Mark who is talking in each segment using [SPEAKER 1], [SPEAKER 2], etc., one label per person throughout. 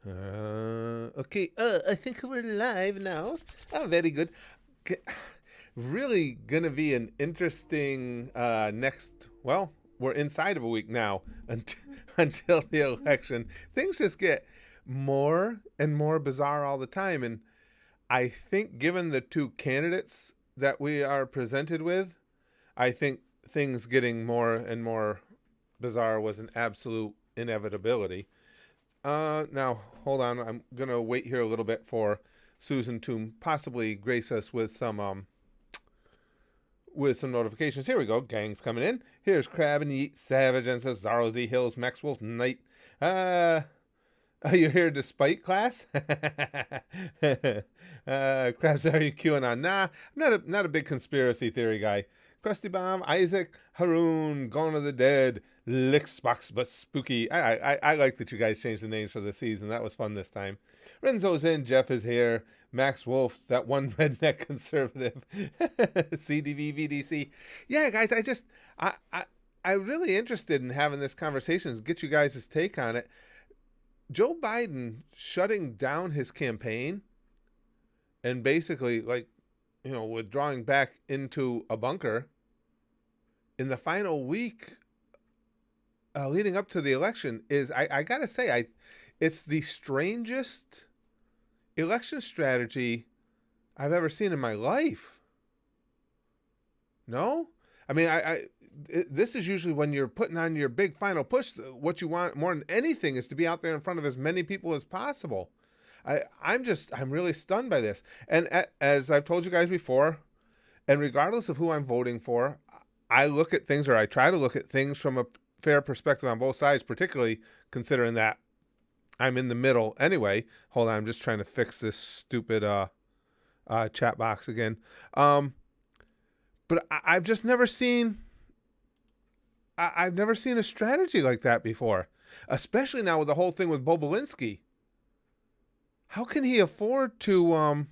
[SPEAKER 1] Okay, I think we're live now. Oh, very good. G- Really gonna be an interesting next. Well, we're inside of a week now until, until the election. Things just get more and more bizarre all the time, and I think, given the two candidates that we are presented with, I think things getting more and more bizarre was an absolute inevitability. Now hold on. I'm gonna wait here a little bit for Susan to possibly grace us with some notifications. Here we go. Gang's coming in. Here's Crab and Yeet, Savage, and Cesaro Z Hills, Max Wolf, Knight. Uh, are you here despite class? Krabs, are you QAnon? Nah, I'm not a big conspiracy theory guy. Krusty Bomb, Isaac, Haroon, Gone of the Dead, Licksbox, but spooky. I like that you guys changed the names for the season. That was fun this time. Renzo's in, Jeff is here, Max Wolf, that one redneck conservative, CDV, VDC. Yeah, guys, I'm really interested in having this conversation, get you guys' take on it. Joe Biden shutting down his campaign and basically, like, withdrawing back into a bunker in the final week leading up to the election is, I gotta say, it's the strangest election strategy I've ever seen in my life. No, I mean, this is usually when you're putting on your big final push. What you want more than anything is to be out there in front of as many people as possible. I'm really stunned by this. And as I've told you guys before, and regardless of who I'm voting for, I look at things, or I try to look at things from a fair perspective on both sides, particularly considering that I'm in the middle anyway. Hold on, I'm just trying to fix this stupid chat box again. But I've just never seen. I've never seen a strategy like that before, especially now with the whole thing with Bobulinski. How can he afford to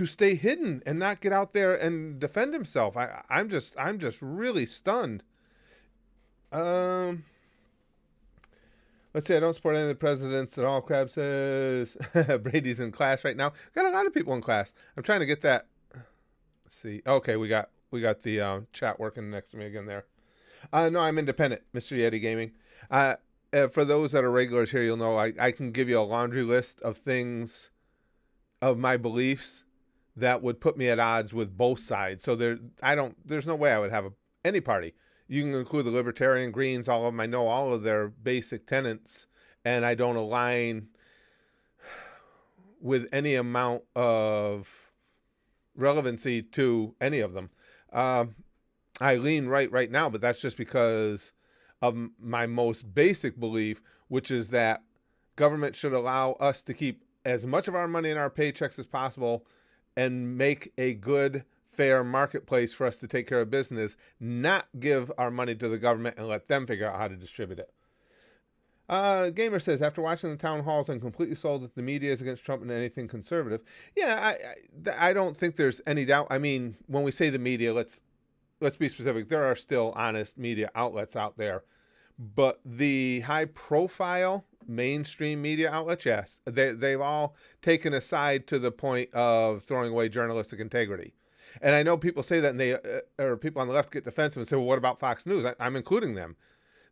[SPEAKER 1] stay hidden and not get out there and defend himself? I'm just really stunned. Let's say I don't support any of the presidents at all. Crab says Brady's in class right now. Got a lot of people in class. I'm trying to get that. Let's see. Okay, we got the chat working next to me again there. No, I'm independent, Mr. Yeti Gaming. For those that are regulars here, you'll know I can give you a laundry list of things, of my beliefs that would put me at odds with both sides. So there's no way I would have any party. You can include the Libertarian, Greens, all of them. I know all of their basic tenets, and I don't align with any amount of relevancy to any of them. I lean right now, but that's just because of my most basic belief, which is that government should allow us to keep as much of our money in our paychecks as possible and make a good, fair marketplace for us to take care of business, not give our money to the government and let them figure out how to distribute it. Gamer says, after watching the town halls, I'm completely sold that the media is against Trump and anything conservative. Yeah, I don't think there's any doubt. I mean, when we say the media, let's be specific. There are still honest media outlets out there. But the high-profile mainstream media outlets, yes, they've all taken a side to the point of throwing away journalistic integrity. And I know people say that, and or people on the left get defensive and say, well, what about Fox News? I'm including them.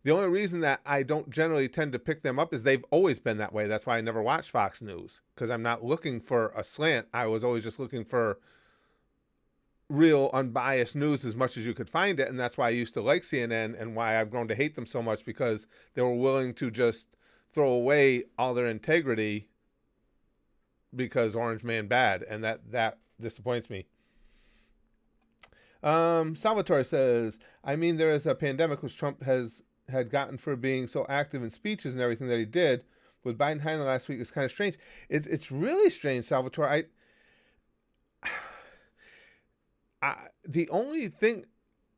[SPEAKER 1] The only reason that I don't generally tend to pick them up is they've always been that way. That's why I never watch Fox News, because I'm not looking for a slant. I was always just looking for real unbiased news as much as you could find it. And that's why I used to like CNN, and why I've grown to hate them so much, because they were willing to just throw away all their integrity because Orange Man bad. And that disappoints me. Salvatore says, I mean, there is a pandemic which Trump had gotten for being so active in speeches and everything that he did. With Biden Hidin last week, it's kind of strange. It's really strange, Salvatore. The only thing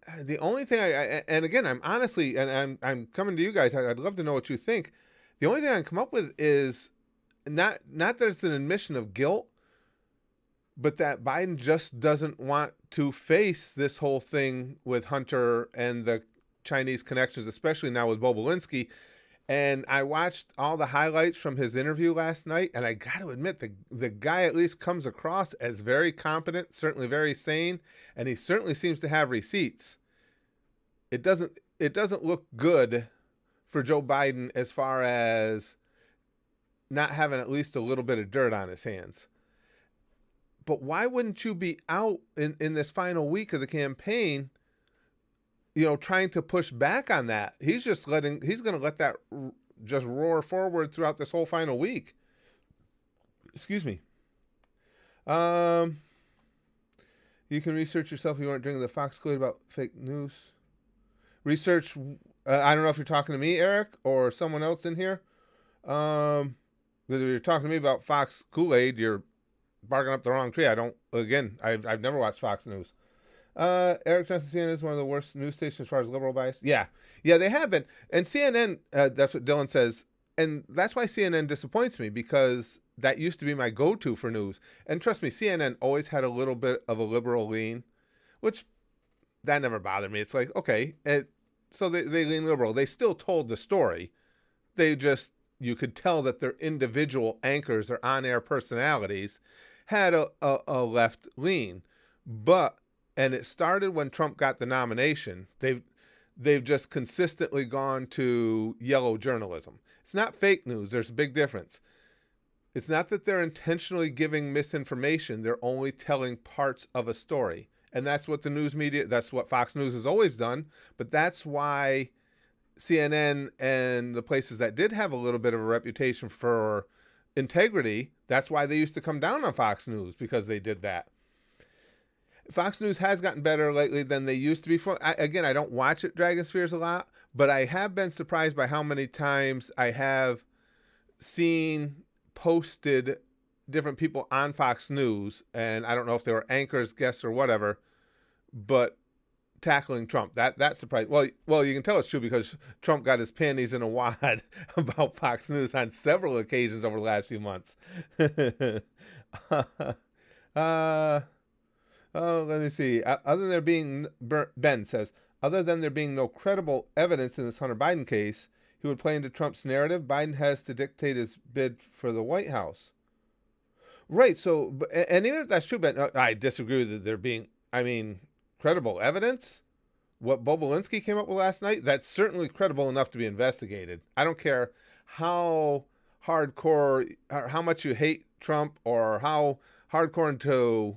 [SPEAKER 1] I and again, I'm honestly, and I'm coming to you guys, I'd love to know what you think. The only thing I can come up with is not that it's an admission of guilt, but that Biden just doesn't want to face this whole thing with Hunter and the Chinese connections, especially now with Bobulinski. And I watched all the highlights from his interview last night, and I got to admit, the guy at least comes across as very competent, certainly very sane, and he certainly seems to have receipts. It doesn't look good for Joe Biden as far as not having at least a little bit of dirt on his hands. But why wouldn't you be out in this final week of the campaign, trying to push back on that? He's going to let that just roar forward throughout this whole final week. Excuse me. You can research yourself if you weren't drinking the Fox Kool-Aid about fake news. Research, I don't know if you're talking to me, Eric, or someone else in here. Because if you're talking to me about Fox Kool-Aid, you're barking up the wrong tree. I've never watched Fox News. Eric Johnson, CNN is one of the worst news stations as far as liberal bias. Yeah, they have been. And CNN, that's what Dylan says. And that's why CNN disappoints me, because that used to be my go-to for news. And trust me, CNN always had a little bit of a liberal lean, which that never bothered me. It's like, okay, so they lean liberal. They still told the story. You could tell that their individual anchors, their on-air personalities, had a left lean. And it started when Trump got the nomination. They've just consistently gone to yellow journalism. It's not fake news. There's a big difference. It's not that they're intentionally giving misinformation. They're only telling parts of a story. And that's what the news media, that's what Fox News has always done. But that's why CNN and the places that did have a little bit of a reputation for integrity, that's why they used to come down on Fox News, because they did that. Fox News has gotten better lately than they used to be. I don't watch it, Dragon Spheres, a lot, but I have been surprised by how many times I have seen posted different people on Fox News, and I don't know if they were anchors, guests, or whatever, but tackling Trump. That surprised. Well, you can tell it's true because Trump got his panties in a wad about Fox News on several occasions over the last few months. Let me see. Ben says, other than there being no credible evidence in this Hunter Biden case, he would play into Trump's narrative. Biden has to dictate his bid for the White House. Right. So, and even if that's true, Ben, I disagree with there being, credible evidence. What Bobulinski came up with last night, that's certainly credible enough to be investigated. I don't care how hardcore, or how much you hate Trump, or how hardcore into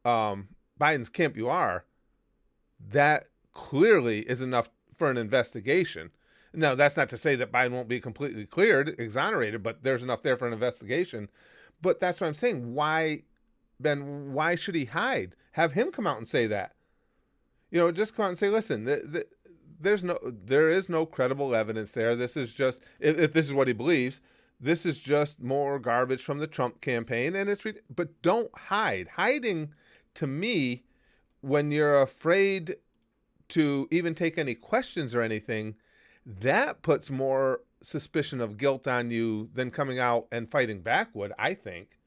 [SPEAKER 1] Biden's camp you are. That clearly is enough for an investigation. Now, that's not to say that Biden won't be completely cleared, exonerated, but there's enough there for an investigation. But that's what I'm saying. Why, Ben, why should he hide? Have him come out and say that. Just come out and say, listen, there is no credible evidence there. This is just, if this is what he believes, this is just more garbage from the Trump campaign. But don't hide. Hiding, to me, when you're afraid to even take any questions or anything, that puts more suspicion of guilt on you than coming out and fighting back would, I think.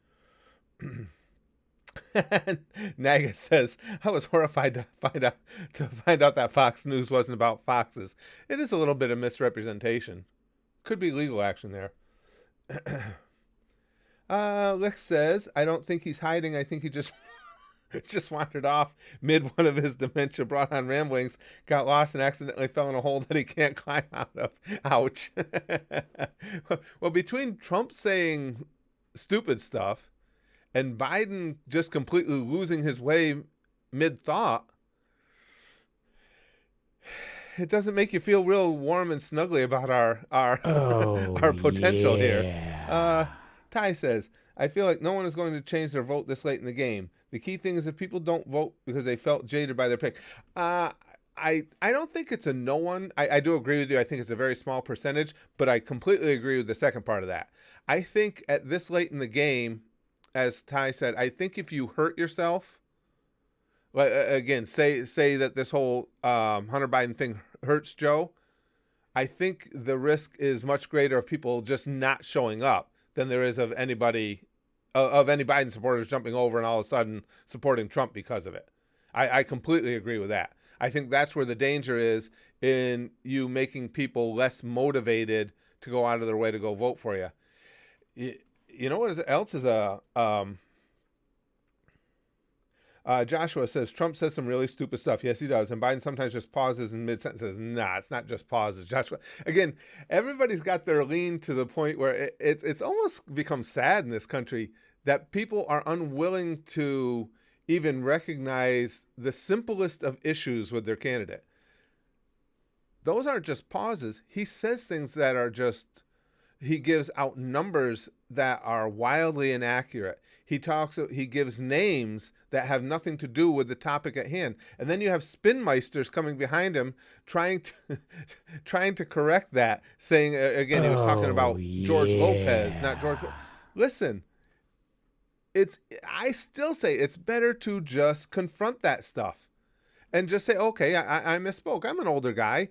[SPEAKER 1] Naga says, I was horrified to find out that Fox News wasn't about foxes. It is a little bit of misrepresentation. Could be legal action there. Lick says, I don't think he's hiding. I think he just wandered off mid one of his dementia brought on ramblings, got lost, and accidentally fell in a hole that he can't climb out of. Ouch. Well, between Trump saying stupid stuff and Biden just completely losing his way mid-thought, it doesn't make you feel real warm and snuggly about our potential here. Ty says, I feel like no one is going to change their vote this late in the game. The key thing is if people don't vote because they felt jaded by their pick. I don't think it's a no one. I do agree with you. I think it's a very small percentage, but I completely agree with the second part of that. I think at this late in the game, as Ty said, I think if you hurt yourself, like again, say that this whole Hunter Biden thing hurts Joe, I think the risk is much greater of people just not showing up than there is of any Biden supporters jumping over and all of a sudden supporting Trump because of it. I completely agree with that. I think that's where the danger is, in you making people less motivated to go out of their way to go vote for you. You know what else is Joshua says, Trump says some really stupid stuff. Yes, he does. And Biden sometimes just pauses in mid-sentence and says, nah, it's not just pauses. Joshua, again, everybody's got their lean to the point where it's almost become sad in this country that people are unwilling to even recognize the simplest of issues with their candidate. Those aren't just pauses. He says things that are just, he gives out numbers that are wildly inaccurate. He gives names that have nothing to do with the topic at hand. And then you have spinmeisters coming behind him trying to correct that, saying, again, he was talking about George Lopez, not George. Listen, I still say it's better to just confront that stuff and just say, okay, I misspoke. I'm an older guy.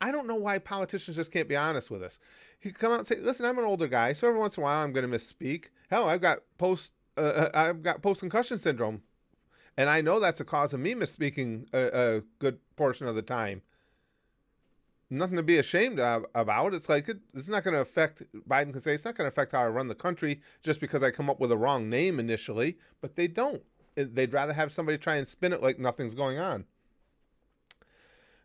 [SPEAKER 1] I don't know why politicians just can't be honest with us. He come out and say, listen, I'm an older guy, so every once in a while I'm going to misspeak. Hell, I've got post-concussion syndrome, and I know that's a cause of me misspeaking a good portion of the time. Nothing to be ashamed about. It's like, it's not going to affect, Biden can say, it's not going to affect how I run the country just because I come up with a wrong name initially, but they don't. They'd rather have somebody try and spin it like nothing's going on.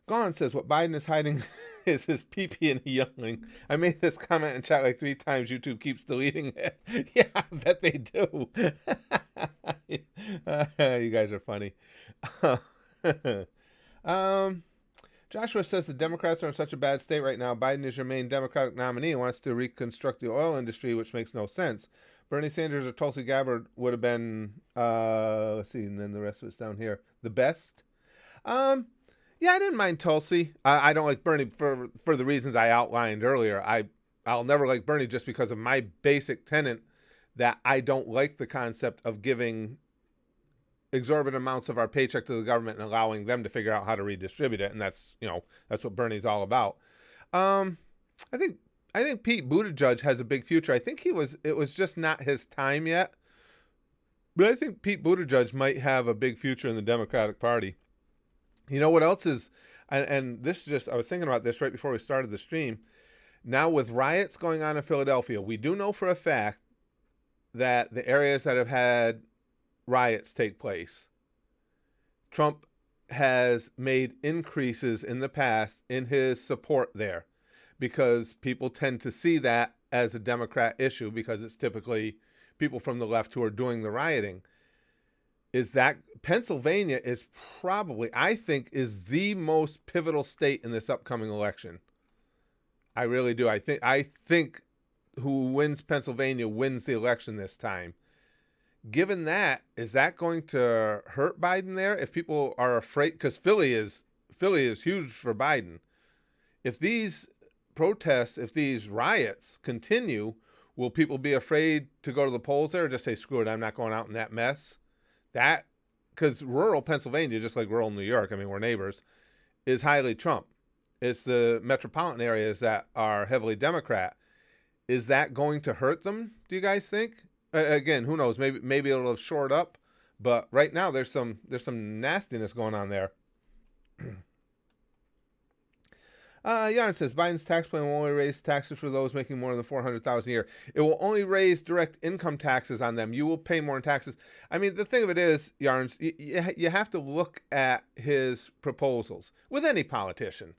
[SPEAKER 1] Gone says, what Biden is hiding is his pee-pee and a youngling. I made this comment in chat like 3 times. YouTube keeps deleting it. Yeah, I bet they do. You guys are funny. Joshua says the Democrats are in such a bad state right now. Biden is your main Democratic nominee and wants to reconstruct the oil industry, which makes no sense. Bernie Sanders or Tulsi Gabbard would have been, let's see, and then the rest of it's down here, the best. Yeah, I didn't mind Tulsi. I don't like Bernie for the reasons I outlined earlier. I'll never like Bernie just because of my basic tenet that I don't like the concept of giving exorbitant amounts of our paycheck to the government and allowing them to figure out how to redistribute it. And that's what Bernie's all about. I think Pete Buttigieg has a big future. I think it was just not his time yet. But I think Pete Buttigieg might have a big future in the Democratic Party. You know what else is, and this just, I was thinking about this right before we started the stream. Now with riots going on in Philadelphia, we do know for a fact that the areas that have had riots take place, Trump has made increases in the past in his support there because people tend to see that as a Democrat issue because it's typically people from the left who are doing the rioting. Is that Pennsylvania is probably, I think, is the most pivotal state in this upcoming election. I really do. I think who wins Pennsylvania wins the election this time. Given that, is that going to hurt Biden there? If people are afraid, because Philly is huge for Biden. If these protests, if these riots continue, will people be afraid to go to the polls there or just say, screw it, I'm not going out in that mess? That, because rural Pennsylvania, just like rural New York, I mean, we're neighbors, is highly Trump. It's the metropolitan areas that are heavily Democrat. Is that going to hurt them, do you guys think? Again, who knows? Maybe it'll have shored up, but right now there's some nastiness going on there. Yarn says Biden's tax plan will only raise taxes for those making more than $400,000 a year. It will only raise direct income taxes on them. You will pay more in taxes. I mean, the thing of it is, Yarns, you have to look at his proposals with any politician.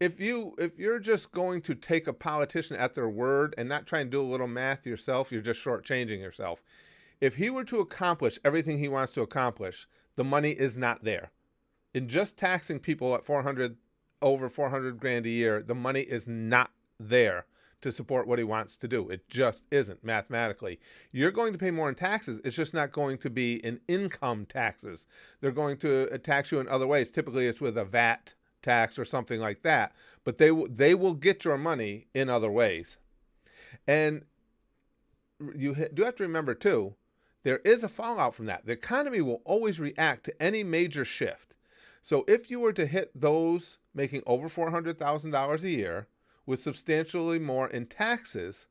[SPEAKER 1] If you're just going to take a politician at their word and not try and do a little math yourself, you're just shortchanging yourself. If he were to accomplish everything he wants to accomplish, the money is not there. In just taxing people at over $400,000 a year, the money is not there to support what he wants to do. It just isn't mathematically. You're going to pay more in taxes. It's just not going to be in income taxes. They're going to tax you in other ways. Typically, it's with a VAT tax or something like that. But they will get your money in other ways. And you do have to remember, too, there is a fallout from that. The economy will always react to any major shift. So if you were to hit those making over $400,000 a year with substantially more in taxes,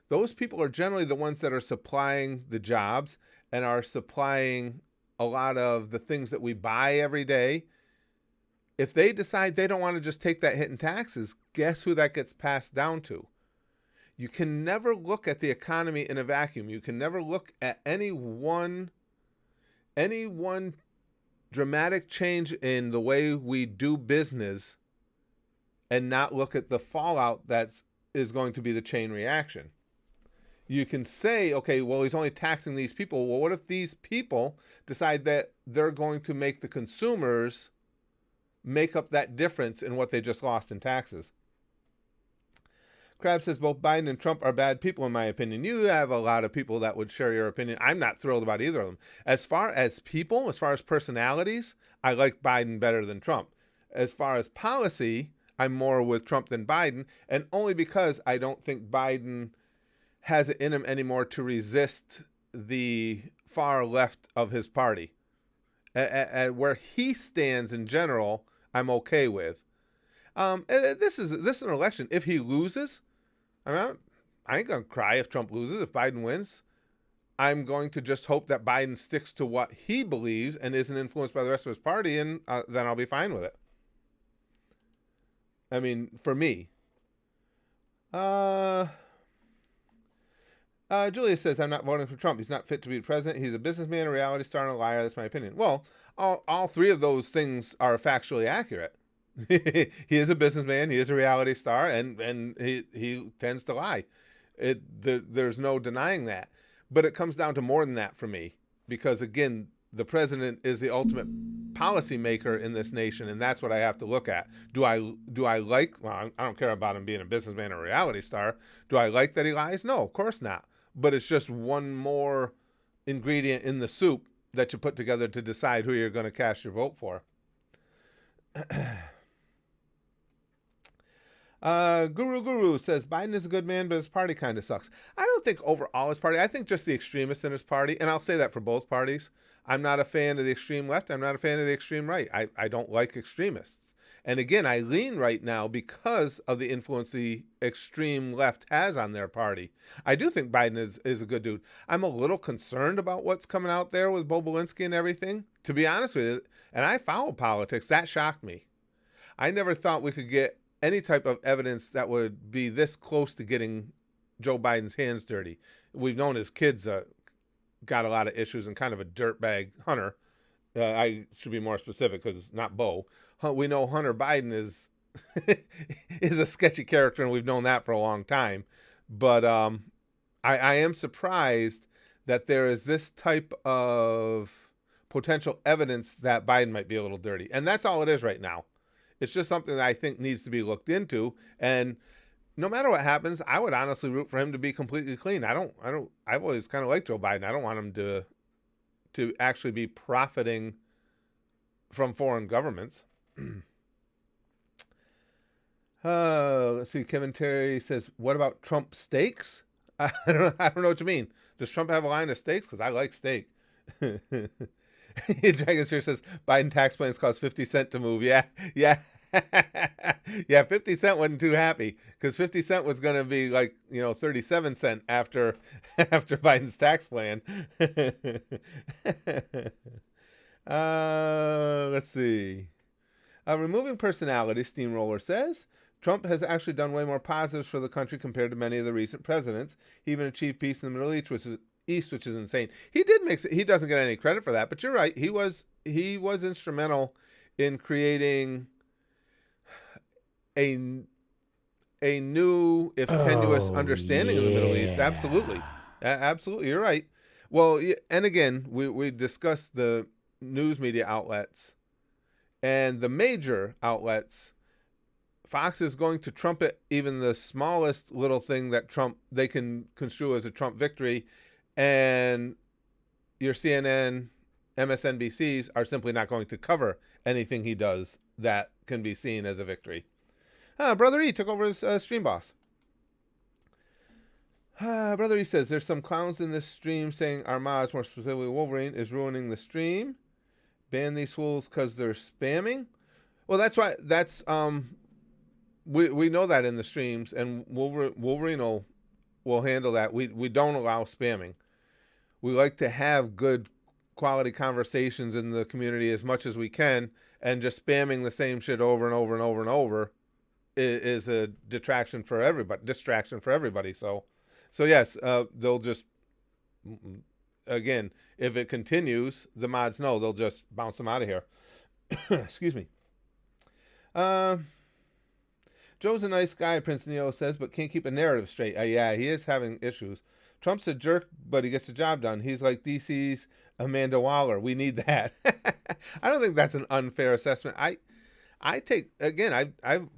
[SPEAKER 1] those people are generally the ones that are supplying the jobs and are supplying a lot of the things that we buy every day. If they decide they don't want to just take that hit in taxes, guess who that gets passed down to? You can never look at the economy in a vacuum. You can never look at any one dramatic change in the way we do business and not look at the fallout that is going to be the chain reaction. You can say, okay, well, he's only taxing these people. Well, what if these people decide that they're going to make the consumers make up that difference in what they just lost in taxes? Crab says both Biden and Trump are bad people, in my opinion. You have a lot of people that would share your opinion. I'm not thrilled about either of them. As far as people, as far as personalities, I like Biden better than Trump. As far as policy, I'm more with Trump than Biden, and only because I don't think Biden has it in him anymore to resist the far left of his party. Where he stands in general, I'm okay with. This is an election. If he loses, I ain't going to cry if Trump loses. If Biden wins, I'm going to just hope that Biden sticks to what he believes and isn't influenced by the rest of his party, and then I'll be fine with it. I mean, for me. Julia says, I'm not voting for Trump. He's not fit to be president. He's a businessman, a reality star, and a liar. That's my opinion. Well, all three of those things are factually accurate. He is a businessman. He is a reality star, and he tends to lie. There's no denying that. But it comes down to more than that for me, because again, the president is the ultimate policymaker in this nation, and that's what I have to look at. Do I like? Well, I don't care about him being a businessman or a reality star. Do I like that he lies? No, of course not. But it's just one more ingredient in the soup that you put together to decide who you're going to cast your vote for. Guru says Biden is a good man, but his party kind of sucks. I don't think overall his party. I think just the extremists in his party, and I'll say that for both parties. I'm not a fan of the extreme left. I'm not a fan of the extreme right. I don't like extremists. And again, I lean right now because of the influence the extreme left has on their party. I do think Biden is a good dude. I'm a little concerned about what's coming out there with Bobulinski and everything. To be honest with you, and I follow politics, that shocked me. I never thought we could get any type of evidence that would be this close to getting Joe Biden's hands dirty. We've known his kids got a lot of issues and kind of a dirtbag Hunter. I should be more specific because it's not Bo. We know Hunter Biden is is a sketchy character, and we've known that for a long time. But I am surprised that there is this type of potential evidence that Biden might be a little dirty. And that's all it is right now. It's just something that I think needs to be looked into. And no matter what happens, I would honestly root for him to be completely clean. I've always kind of liked Joe Biden. I don't want him to actually be profiting from foreign governments. Let's see. Kevin Terry says, what about Trump steaks? I don't know what you mean. Does Trump have a line of steaks? Because I like steak. Dragon Sphere says, Biden tax plans cost 50 cents to move. Yeah. Yeah, 50 Cent wasn't too happy because 50 Cent was going to be like, 37 cents after Biden's tax plan. Let's see. Removing personality, Steamroller says, Trump has actually done way more positives for the country compared to many of the recent presidents. He even achieved peace in the Middle East, which is insane. He doesn't get any credit for that, but you're right. He was instrumental in creating a new, if tenuous, understanding of the Middle East. Absolutely. Absolutely. You're right. Well, and again, we discussed the news media outlets and the major outlets. Fox is going to trumpet even the smallest little thing that they can construe as a Trump victory. And your CNN, MSNBCs are simply not going to cover anything he does that can be seen as a victory. Brother E took over as stream boss. Brother E says, there's some clowns in this stream saying our mods, more specifically Wolverine, is ruining the stream. Ban these fools because they're spamming. Well, we know that in the streams, and Wolverine will handle that. We don't allow spamming. We like to have good quality conversations in the community as much as we can, and just spamming the same shit over and over and over and over is a distraction for everybody. So yes, they'll just, again, if it continues, the mods know they'll just bounce them out of here. Excuse me. Uh, Joe's a nice guy, Prince Neo says, but can't keep a narrative straight. Yeah, he is having issues. Trump's a jerk, but he gets the job done. He's like DC's Amanda Waller. We need that. I don't think that's an unfair assessment. I take, again, I've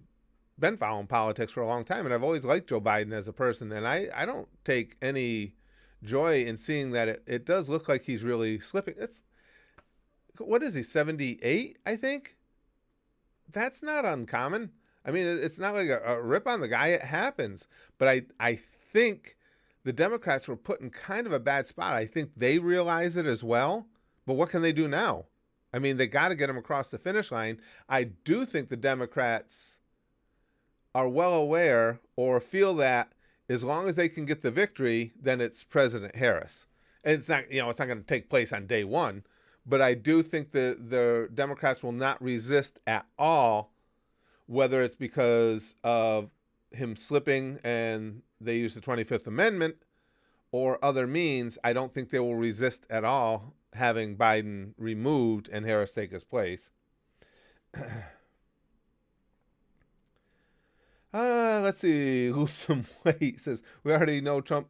[SPEAKER 1] been following politics for a long time, and I've always liked Joe Biden as a person, and I don't take any joy in seeing that it does look like he's really slipping. What is he, 78, I think? That's not uncommon. I mean, it's not like a rip on the guy. It happens. But I think the Democrats were put in kind of a bad spot. I think they realize it as well. But what can they do now? I mean, they got to get him across the finish line. I do think the Democrats are well aware or feel that as long as they can get the victory, then it's President Harris. And it's not going to take place on day one. But I do think that the Democrats will not resist at all, whether it's because of him slipping and they use the 25th Amendment or other means. I don't think they will resist at all having Biden removed and Harris take his place. Let's see. Lose some weight. Says, we already know Trump,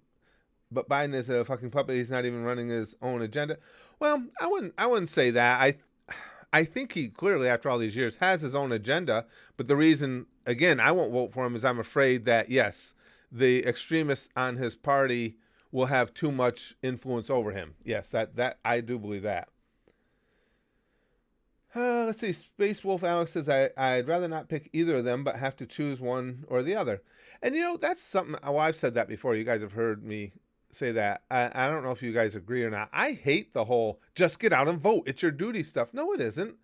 [SPEAKER 1] but Biden is a fucking puppet. He's not even running his own agenda. Well, I wouldn't say that. I think he clearly, after all these years, has his own agenda. But the reason, again, I won't vote for him is I'm afraid that, yes, the extremists on his party will have too much influence over him. Yes, that I do believe that. Let's see. Space Wolf Alex says, I'd rather not pick either of them, but have to choose one or the other. And, that's something, well, I've said that before. You guys have heard me say that. I don't know if you guys agree or not. I hate the whole just get out and vote, it's your duty stuff. No, it isn't.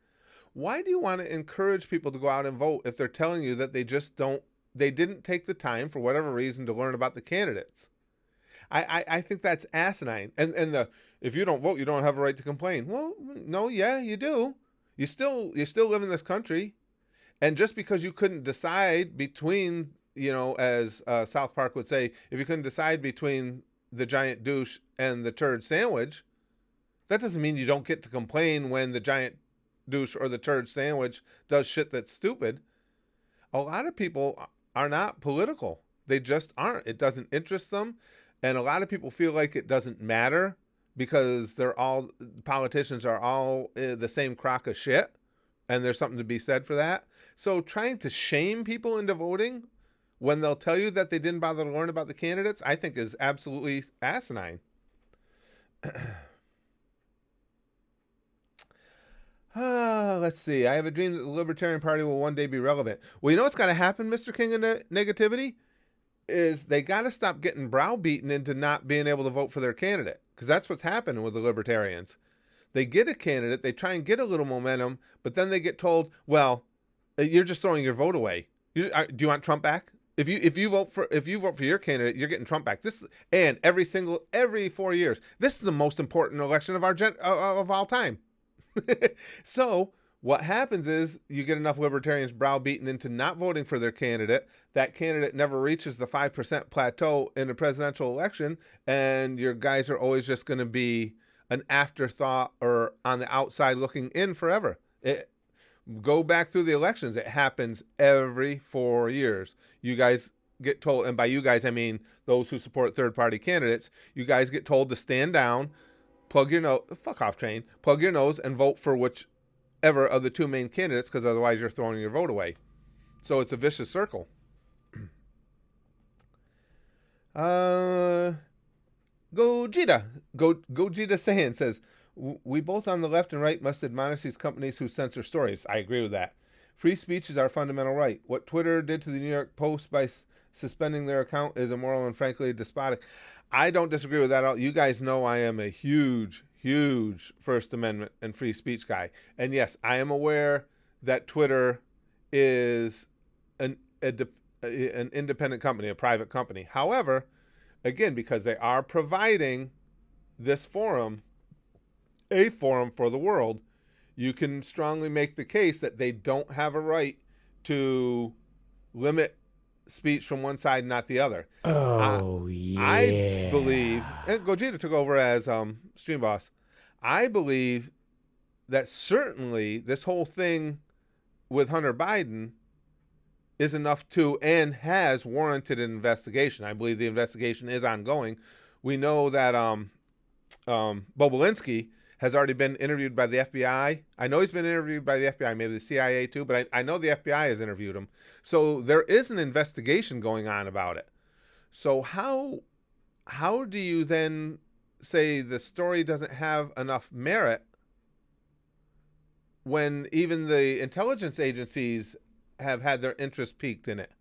[SPEAKER 1] Why do you want to encourage people to go out and vote if they're telling you that they didn't take the time for whatever reason to learn about the candidates? I think that's asinine. And if you don't vote, you don't have a right to complain. Well, no, yeah, you do. You still live in this country, and just because you couldn't decide between, as South Park would say, if you couldn't decide between the giant douche and the turd sandwich, that doesn't mean you don't get to complain when the giant douche or the turd sandwich does shit that's stupid. A lot of people are not political. They just aren't. It doesn't interest them. And a lot of people feel like it doesn't matter because politicians are all the same crock of shit. And there's something to be said for that. So trying to shame people into voting when they'll tell you that they didn't bother to learn about the candidates, I think is absolutely asinine. Let's see. I have a dream that the Libertarian Party will one day be relevant. Well, you know what's got to happen, Mr. King of Negativity? Is they got to stop getting browbeaten into not being able to vote for their candidate. Because that's what's happening with the Libertarians. They get a candidate, they try and get a little momentum, but then they get told, well, you're just throwing your vote away. Do you want Trump back? If you vote for your candidate, you're getting Trump back. Every 4 years. This is the most important election of all time. So what happens is you get enough libertarians browbeaten into not voting for their candidate. That candidate never reaches the 5% plateau in a presidential election, and your guys are always just going to be an afterthought or on the outside looking in forever. Go back through the elections. It happens every 4 years. You guys get told, and by you guys, I mean those who support third-party candidates, you guys get told to stand down, plug your nose and vote for whichever of the two main candidates, because otherwise you're throwing your vote away. So it's a vicious circle. Gogeta Sahan says, we both on the left and right must admonish these companies who censor stories. I agree with that. Free speech is our fundamental right. What Twitter did to the New York Post by suspending their account is immoral and frankly despotic. I don't disagree with that at all. You guys know I am a huge First Amendment and free speech guy. And yes, I am aware that Twitter is an independent company, a private company. However, again, because they are providing this forum, a forum for the world, you can strongly make the case that they don't have a right to limit speech from one side, not the other. I,
[SPEAKER 2] Oh
[SPEAKER 1] I believe,
[SPEAKER 2] yeah.
[SPEAKER 1] and Gogeta took over as stream boss. I believe that certainly this whole thing with Hunter Biden is enough to and has warranted an investigation. I believe the investigation is ongoing. We know that Bobulinski has already been interviewed by the FBI. I know he's been interviewed by the FBI, maybe the CIA too, but I know the FBI has interviewed him. So there is an investigation going on about it. So how do you then say the story doesn't have enough merit when even the intelligence agencies have had their interest piqued in it?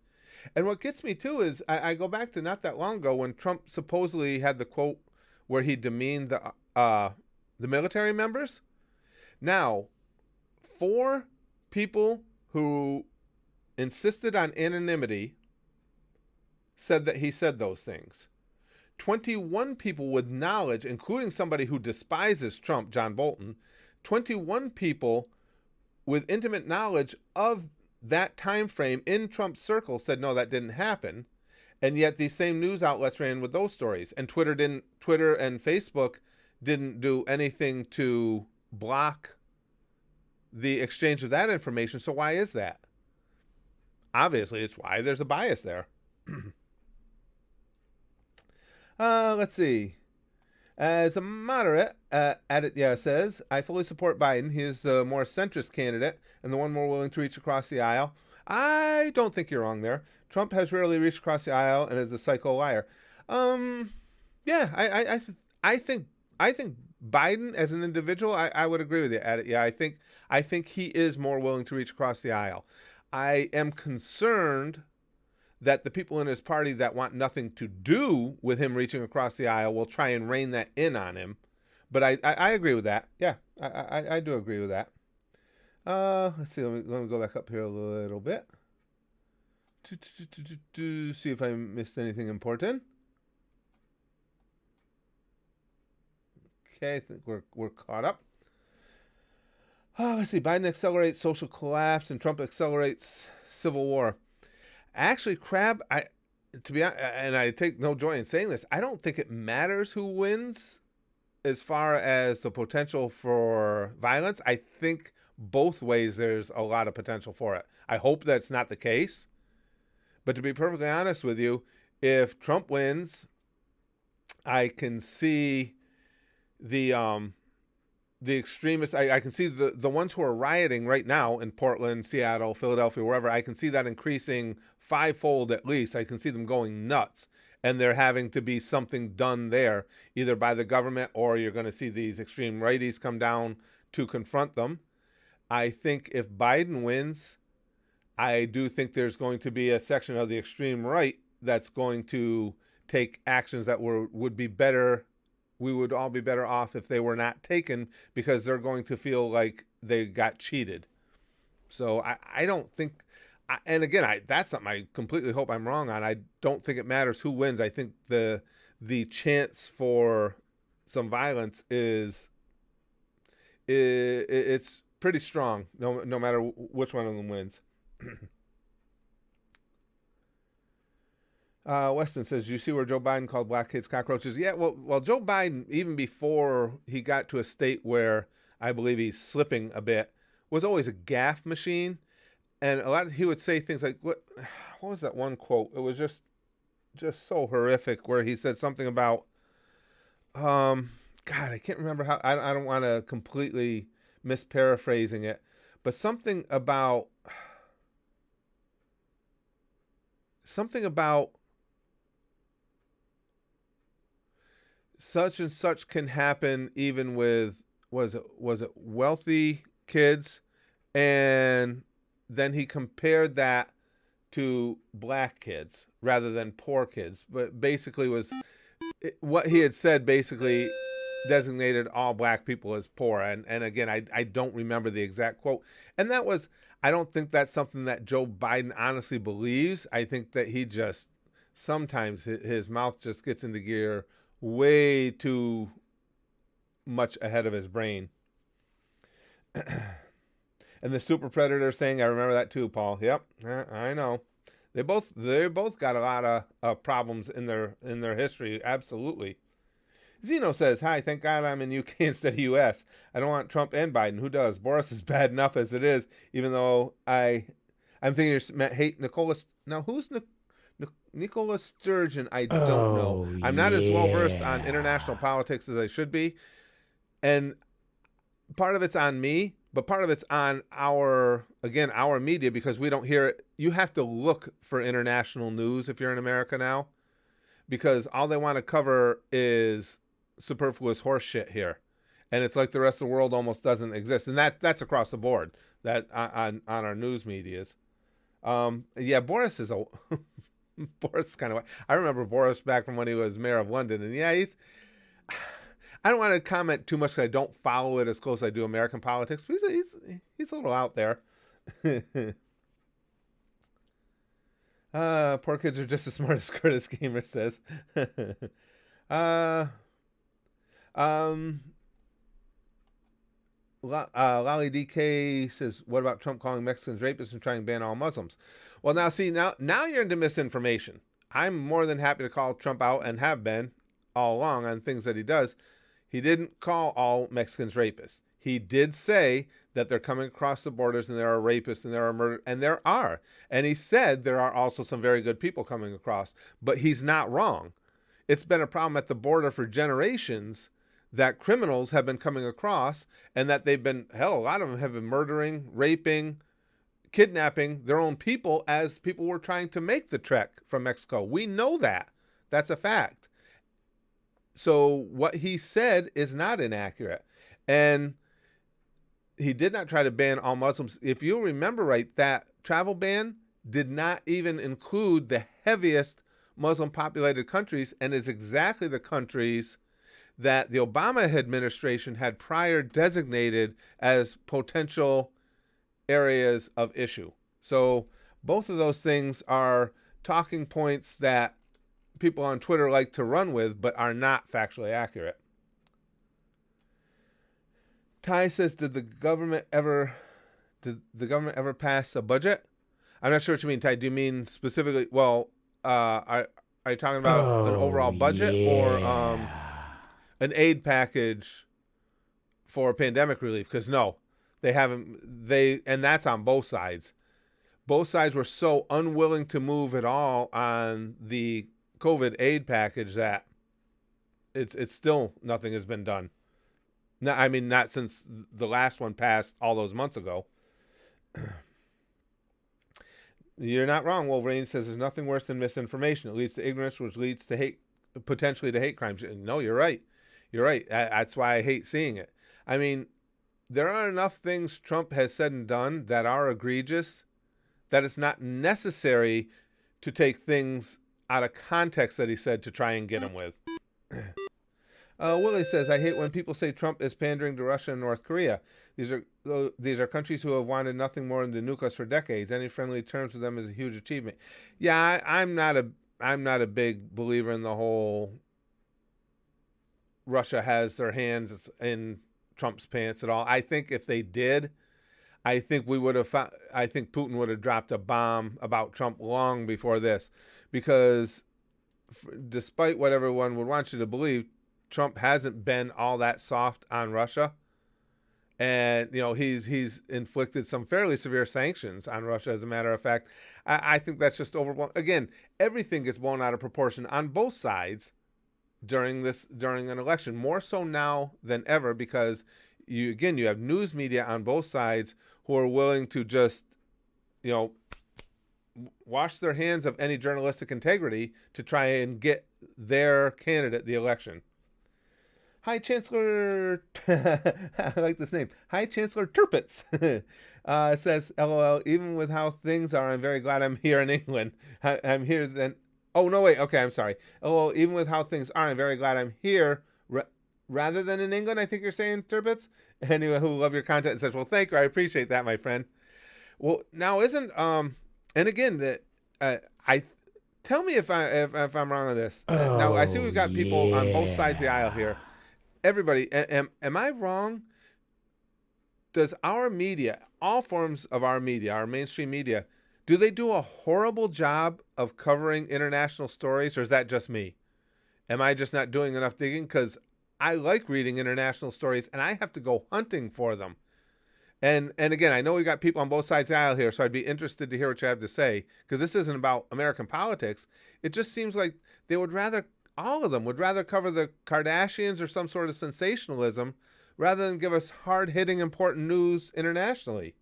[SPEAKER 1] And what gets me too is I go back to not that long ago when Trump supposedly had the quote where he demeaned the military members. Now, 4 people who insisted on anonymity said that he said those things. 21 people with knowledge, including somebody who despises Trump, John Bolton, 21 people with intimate knowledge of that time frame in Trump's circle said no, that didn't happen. And yet these same news outlets ran with those stories. And Twitter and Facebook didn't do anything to block the exchange of that information. So why is that? Obviously, it's why there's a bias there. Let's see. As a moderate, Aditya says, I fully support Biden. He is the more centrist candidate and the one more willing to reach across the aisle. I don't think you're wrong there. Trump has rarely reached across the aisle and is a psycho liar. Yeah, I think Biden as an individual, I would agree with you. Yeah, I think he is more willing to reach across the aisle. I am concerned that the people in his party that want nothing to do with him reaching across the aisle will try and rein that in on him. But I agree with that. Yeah, I do agree with that. Let's see. Let me go back up here a little bit to see if I missed anything important. Okay, I think we're caught up. Let's see. Biden accelerates social collapse and Trump accelerates civil war. Actually, Crab, to be honest, and I take no joy in saying this, I don't think it matters who wins as far as the potential for violence. I think both ways there's a lot of potential for it. I hope that's not the case. But to be perfectly honest with you, if Trump wins, I can see the extremists. I can see the ones who are rioting right now in Portland, Seattle, Philadelphia, wherever. I can see that increasing 5-fold at least. I can see them going nuts, and there having to be something done there, either by the government or you're going to see these extreme righties come down to confront them. I think if Biden wins, I do think there's going to be a section of the extreme right that's going to take actions that would be better. We would all be better off if they were not taken because they're going to feel like they got cheated. So I don't think, and again, that's something I completely hope I'm wrong on. I don't think it matters who wins. I think the chance for some violence it's pretty strong, no matter which one of them wins. Weston says, you see where Joe Biden called black kids cockroaches? Yeah, well, Joe Biden, even before he got to a state where I believe he's slipping a bit, was always a gaffe machine. And he would say things like, what was that one quote? It was just so horrific where he said something about, God, I can't remember how, I don't want to completely misparaphrasing it, but something about such and such can happen even with was it wealthy kids, and then he compared that to black kids rather than poor kids, but basically what he had said basically designated all black people as poor, and again I don't remember the exact quote, and that was, I don't think that's something that Joe Biden honestly believes. I think that he just sometimes his mouth just gets into gear way too much ahead of his brain. And the super predators thing, I remember that too, Paul. Yep, I know. They both got a lot of problems in their history. Absolutely. Zeno says, "Hi, thank God I'm in UK instead of US. I don't want Trump and Biden. Who does? Boris is bad enough as it is. Even though I'm thinking you're meant hate Nicholas. Now who's Nicholas Sturgeon? I don't know.
[SPEAKER 2] Oh,
[SPEAKER 1] I'm not as well versed on international
[SPEAKER 2] yeah.
[SPEAKER 1] politics as I should be, and part of it's on me, but part of it's on our media because we don't hear it. You have to look for international news if you're in America now, because all they want to cover is superfluous horse shit here, and it's like the rest of the world almost doesn't exist, and that's across the board. That on our news medias. Yeah, Boris is a Boris kind of. I remember Boris back from when he was mayor of London, and yeah, he's. I don't want to comment too much because I don't follow it as close as I do American politics. But he's a little out there. Poor kids are just as smart as Curtis Gamer says. uh, um, Lolly DK says, "What about Trump calling Mexicans rapists and trying to ban all Muslims?" Well, now you're into misinformation. I'm more than happy to call Trump out and have been all along on things that he does. He didn't call all Mexicans rapists. He did say that they're coming across the borders and there are rapists and there are murder and there are. And he said there are also some very good people coming across. But he's not wrong. It's been a problem at the border for generations that criminals have been coming across and that they've been, hell, a lot of them have been murdering, raping, kidnapping their own people as people were trying to make the trek from Mexico. We know that. That's a fact. So what he said is not inaccurate. And he did not try to ban all Muslims. If you remember right, that travel ban did not even include the heaviest Muslim populated countries and is exactly the countries that the Obama administration had prior designated as potential areas of issue. So both of those things are talking points that people on Twitter like to run with, but are not factually accurate. Ty says, did the government ever pass a budget? I'm not sure what you mean, Ty. Do you mean specifically? Well, are you talking about an
[SPEAKER 2] Oh,
[SPEAKER 1] overall budget or
[SPEAKER 2] yeah.
[SPEAKER 1] an aid package for pandemic relief? Because no, they haven't. And that's on both sides. Both sides were so unwilling to move at all on the COVID aid package that it's still nothing has been done. No, I mean, not since the last one passed all those months ago. You're not wrong. Wolverine says there's nothing worse than misinformation. It leads to ignorance, which leads to hate, potentially to hate crimes. No, you're right. You're right. That's why I hate seeing it. I mean, there are enough things Trump has said and done that are egregious that it's not necessary to take things out of context that he said to try and get him with. Willie says, I hate when people say Trump is pandering to Russia and North Korea. These are countries who have wanted nothing more than to nuke us for decades. Any friendly terms with them is a huge achievement. Yeah, I'm not a big believer in the whole Russia has their hands in Trump's pants at all. I think if they did, I think Putin would have dropped a bomb about Trump long before this, because despite what everyone would want you to believe, Trump hasn't been all that soft on Russia. And, he's inflicted some fairly severe sanctions on Russia, as a matter of fact. I think that's just overblown. Again, everything gets blown out of proportion on both sides during an election, more so now than ever, because you have news media on both sides who are willing to just, wash their hands of any journalistic integrity to try and get their candidate the election. Hi, Chancellor. I like this name. Hi, Chancellor Turpitz. Says, LOL, even with how things are, I'm very glad I'm here in England. I'm here then. Oh, no, wait. Okay, I'm sorry. LOL, even with how things are, I'm very glad I'm here rather than in England, I think you're saying, Turpitz. Anyway, who love your content and such. Well, thank you. I appreciate that, my friend. Well, now isn't, and again, that I tell me if I'm wrong on this. Now, I see
[SPEAKER 2] Oh,
[SPEAKER 1] we've got people on both sides of the aisle
[SPEAKER 2] yeah.
[SPEAKER 1] here. everybody, am I wrong? Does our media, all forms of our media, our mainstream media, do they do a horrible job of covering international stories, or is that just me? Am I just not doing enough digging? Because I like reading international stories, and I have to go hunting for them. And again, I know we got people on both sides of the aisle here, so I'd be interested to hear what you have to say, because this isn't about American politics. It just seems like they would rather, all of them would rather cover the Kardashians or some sort of sensationalism rather than give us hard-hitting important news internationally.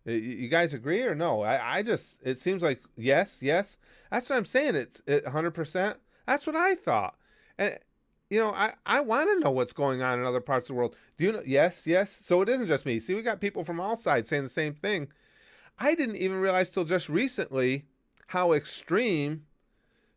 [SPEAKER 1] You guys agree or no? I just, it seems like yes, yes. That's what I'm saying. It's 100%. That's what I thought. And, I want to know what's going on in other parts of the world. Do you know? Yes, yes. So it isn't just me. See, we got people from all sides saying the same thing. I didn't even realize till just recently how extreme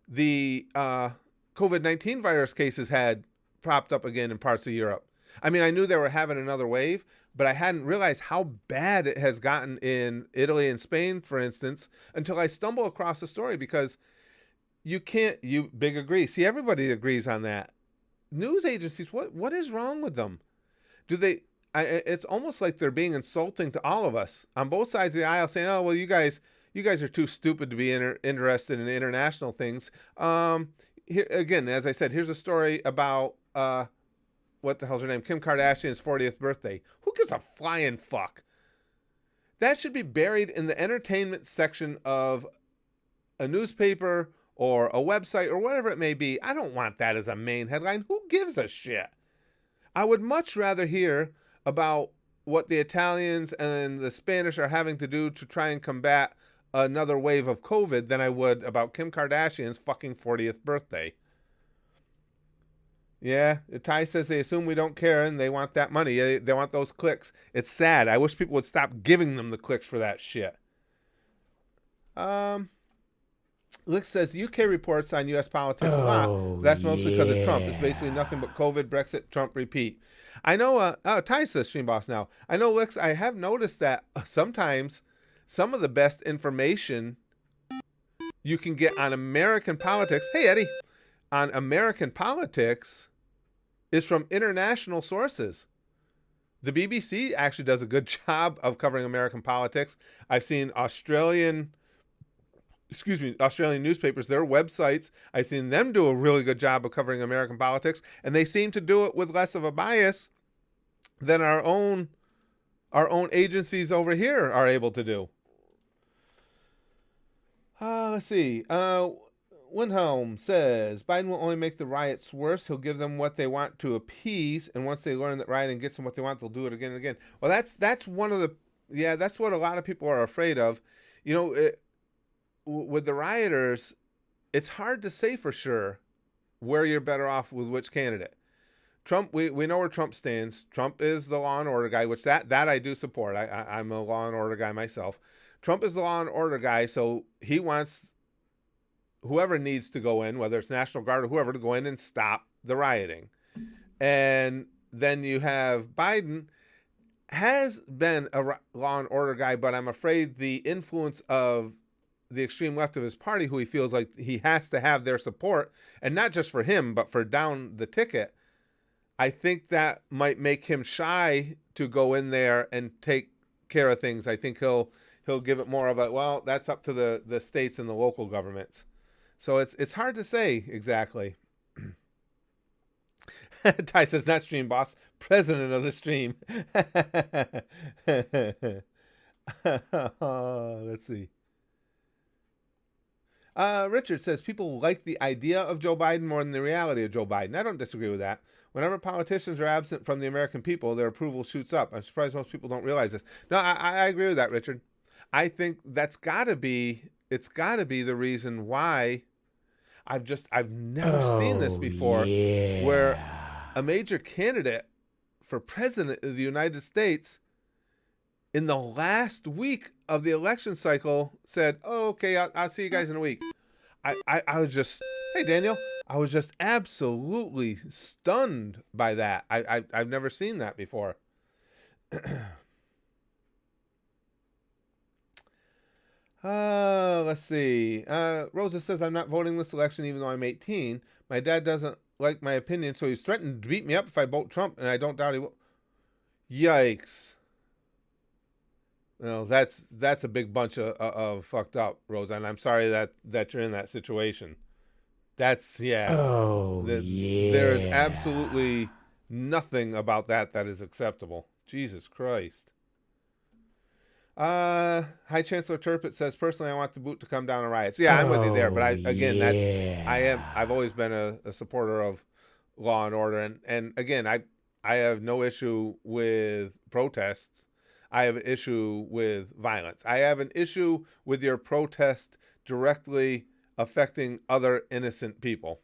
[SPEAKER 1] the COVID-19 virus cases had propped up again in parts of Europe. I mean, I knew they were having another wave, but I hadn't realized how bad it has gotten in Italy and Spain, for instance, until I stumble across the story, because you big agree. See, everybody agrees on that. News agencies, what is wrong with them? Do they, it's almost like they're being insulting to all of us on both sides of the aisle, saying, oh, well, you guys are too stupid to be interested in international things. Here again, as I said, here's a story about what the hell's her name? Kim Kardashian's 40th birthday. Who gives a flying fuck? That should be buried in the entertainment section of a newspaper or a website or whatever it may be. I don't want that as a main headline. Who gives a shit? I would much rather hear about what the Italians and the Spanish are having to do to try and combat another wave of COVID than I would about Kim Kardashian's fucking 40th birthday. Yeah, Ty says they assume we don't care and they want that money. They want those clicks. It's sad. I wish people would stop giving them the clicks for that shit. Lick says UK reports on US politics a lot. That's mostly because of Trump. It's basically nothing but COVID, Brexit, Trump repeat. I know, Ty says Stream Boss now. I know, Licks, I have noticed that sometimes some of the best information you can get on American politics, hey Eddie, on American politics is from international sources. The BBC actually does a good job of covering American politics. I've seen Australian newspapers, their websites, I've seen them do a really good job of covering American politics, and they seem to do it with less of a bias than our own agencies over here are able to do. Let's see. Windholm says Biden will only make the riots worse. He'll give them what they want to appease, and once they learn that rioting gets them what they want, they'll do it again and again. Well, that's one of the that's what a lot of people are afraid of. With the rioters, it's hard to say for sure where you're better off with which candidate. Trump, we know where Trump stands. Trump is the law and order guy, which that I do support. I'm a law and order guy myself. Trump is the law and order guy, so he wants whoever needs to go in, whether it's National Guard or whoever, to go in and stop the rioting. And then you have Biden, has been a law and order guy, but I'm afraid the influence of the extreme left of his party, who he feels like he has to have their support, and not just for him, but for down the ticket, I think that might make him shy to go in there and take care of things. I think he'll give it more of a, well, that's up to the states and the local governments. So it's hard to say exactly. Ty says, not stream boss, president of the stream. Let's see. Richard says people like the idea of Joe Biden more than the reality of Joe Biden. I don't disagree with that. Whenever politicians are absent from the American people, their approval shoots up. I'm surprised most people don't realize this. No, I agree with that, Richard. I think it's got to be the reason why I've never seen this before, where a major candidate for president of the United States in the last week of the election cycle said, oh, okay, I'll see you guys in a week. I was just, hey, Daniel, I was just absolutely stunned by that. I've never seen that before. Let's see. Rosa says, I'm not voting this election even though I'm 18. My dad doesn't like my opinion, so he's threatened to beat me up if I vote Trump, and I don't doubt he will. Yikes. Well, that's a big bunch of fucked up, Rosa, and I'm sorry that you're in that situation. That's, yeah.
[SPEAKER 2] Oh,
[SPEAKER 1] There is
[SPEAKER 2] yeah.
[SPEAKER 1] absolutely nothing about that is acceptable. Jesus Christ. Hi Chancellor Turpit says, personally, I want the boot to come down and riots. Yeah, I'm with you there, but
[SPEAKER 2] Oh,
[SPEAKER 1] again, I've
[SPEAKER 2] yeah.
[SPEAKER 1] always been a supporter of law and order, and again, I have no issue with protests. I have an issue with violence. I have an issue with your protest directly affecting other innocent people.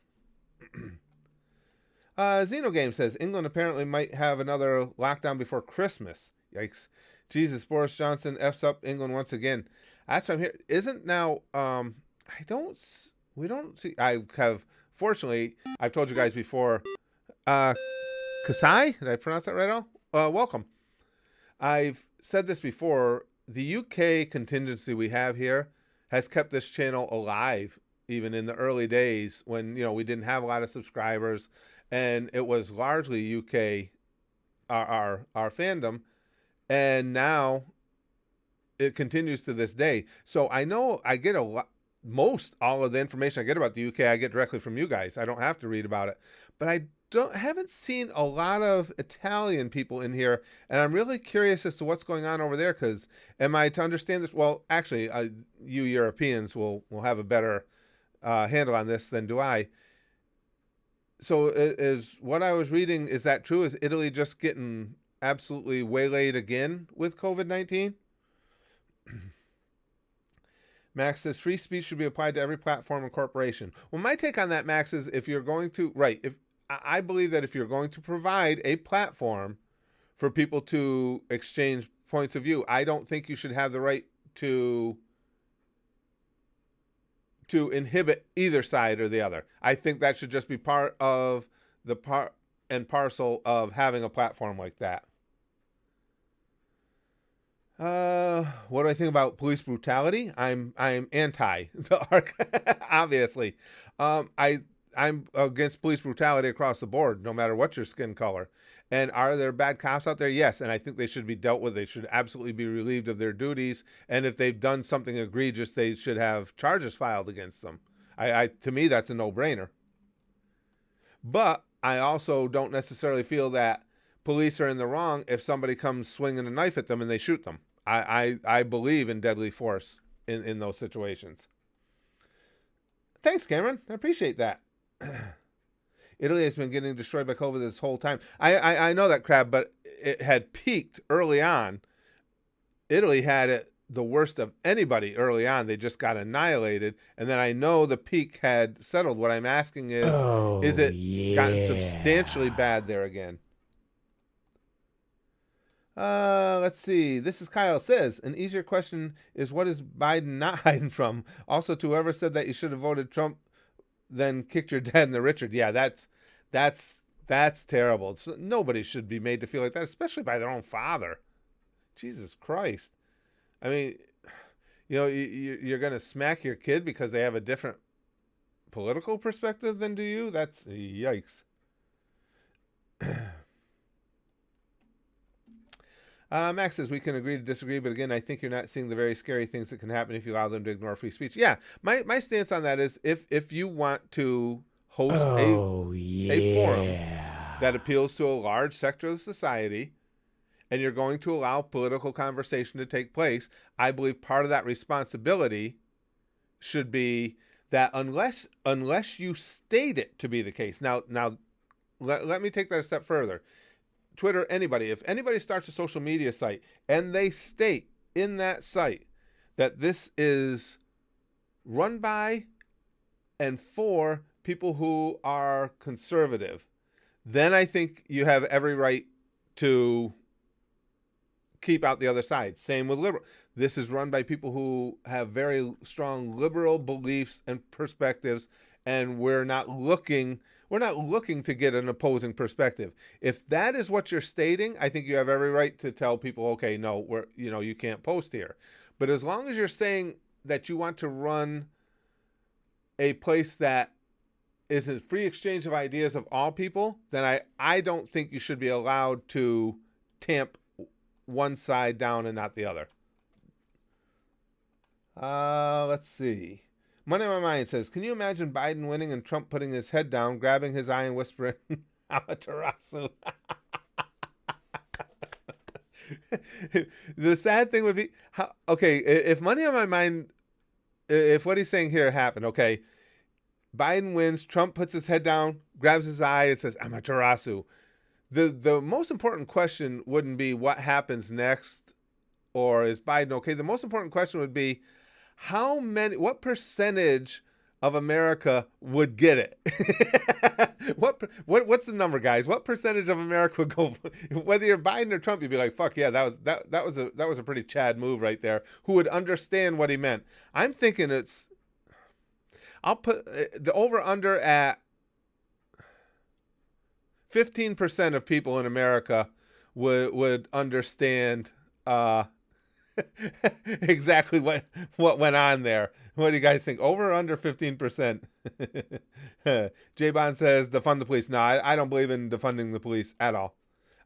[SPEAKER 1] Xenogame says England apparently might have another lockdown before Christmas. Yikes. Jesus, Boris Johnson F's up England once again. That's what I'm here. Isn't now, I don't, we don't see, I have, fortunately, I've told you guys before, uh, Kasai? Did I pronounce that right all? Welcome. I've said this before. The UK contingency we have here has kept this channel alive, even in the early days when we didn't have a lot of subscribers, and it was largely UK our fandom, and now it continues to this day. So I know I get a lot. Most all of the information I get about the UK, I get directly from you guys. I don't have to read about it, but I haven't seen a lot of Italian people in here, and I'm really curious as to what's going on over there. Because am I to understand this? Well, actually, you Europeans will have a better handle on this than do I. So is what I was reading, is that true? Is Italy just getting absolutely waylaid again with COVID-19? Max says free speech should be applied to every platform and corporation. Well, my take on that, Max, is if you're going to, right, if I believe that if you're going to provide a platform for people to exchange points of view, I don't think you should have the right to inhibit either side or the other. I think that should just be part of the part and parcel of having a platform like that. What do I think about police brutality? I'm anti the arc, obviously. I'm against police brutality across the board, no matter what your skin color. And are there bad cops out there? Yes, and I think they should be dealt with. They should absolutely be relieved of their duties. And if they've done something egregious, they should have charges filed against them. To me, that's a no-brainer. But I also don't necessarily feel that police are in the wrong if somebody comes swinging a knife at them and they shoot them. I believe in deadly force in those situations. Thanks, Cameron. I appreciate that. Italy has been getting destroyed by COVID this whole time. I know that, Crab, but it had peaked early on. Italy had it the worst of anybody early on. They just got annihilated. And then I know the peak had settled. What I'm asking is
[SPEAKER 2] Oh,
[SPEAKER 1] it gotten substantially
[SPEAKER 2] yeah.
[SPEAKER 1] bad there again? Let's see. This is Kyle says, an easier question is what is Biden not hiding from? Also, to whoever said that you should have voted Trump, then kicked your dad in the Richard. Yeah, that's terrible. So nobody should be made to feel like that, especially by their own father. Jesus Christ. I mean, you're going to smack your kid because they have a different political perspective than do you? That's yikes. Max says we can agree to disagree, but again, I think you're not seeing the very scary things that can happen if you allow them to ignore free speech. Yeah, my stance on that is if you want to host
[SPEAKER 2] Oh,
[SPEAKER 1] a forum
[SPEAKER 2] yeah.
[SPEAKER 1] that appeals to a large sector of society, and you're going to allow political conversation to take place, I believe part of that responsibility should be that unless you state it to be the case. Now let me take that a step further. Twitter, anybody, if anybody starts a social media site and they state in that site that this is run by and for people who are conservative, then I think you have every right to keep out the other side. Same with liberal. This is run by people who have very strong liberal beliefs and perspectives, and we're not looking to get an opposing perspective. If that is what you're stating, I think you have every right to tell people, okay, no, you can't post here. But as long as you're saying that you want to run a place that isn't free exchange of ideas of all people, then I don't think you should be allowed to tamp one side down and not the other. Let's see. Money on My Mind says, can you imagine Biden winning and Trump putting his head down, grabbing his eye and whispering, Amaterasu? The sad thing would be, okay, if Money on My Mind, if what he's saying here happened, okay, Biden wins, Trump puts his head down, grabs his eye, and says, Amaterasu. The most important question wouldn't be what happens next or is Biden okay. The most important question would be what percentage of America would get it? What's the number, guys? What percentage of America would go, whether you're Biden or Trump, you'd be like, fuck yeah, that was a pretty Chad move right there. Who would understand what he meant? I'm thinking I'll put the over under at 15% of people in America would understand exactly what went on there. What do you guys think? Over or under 15%? J Bond says defund the police. No, I don't believe in defunding the police at all.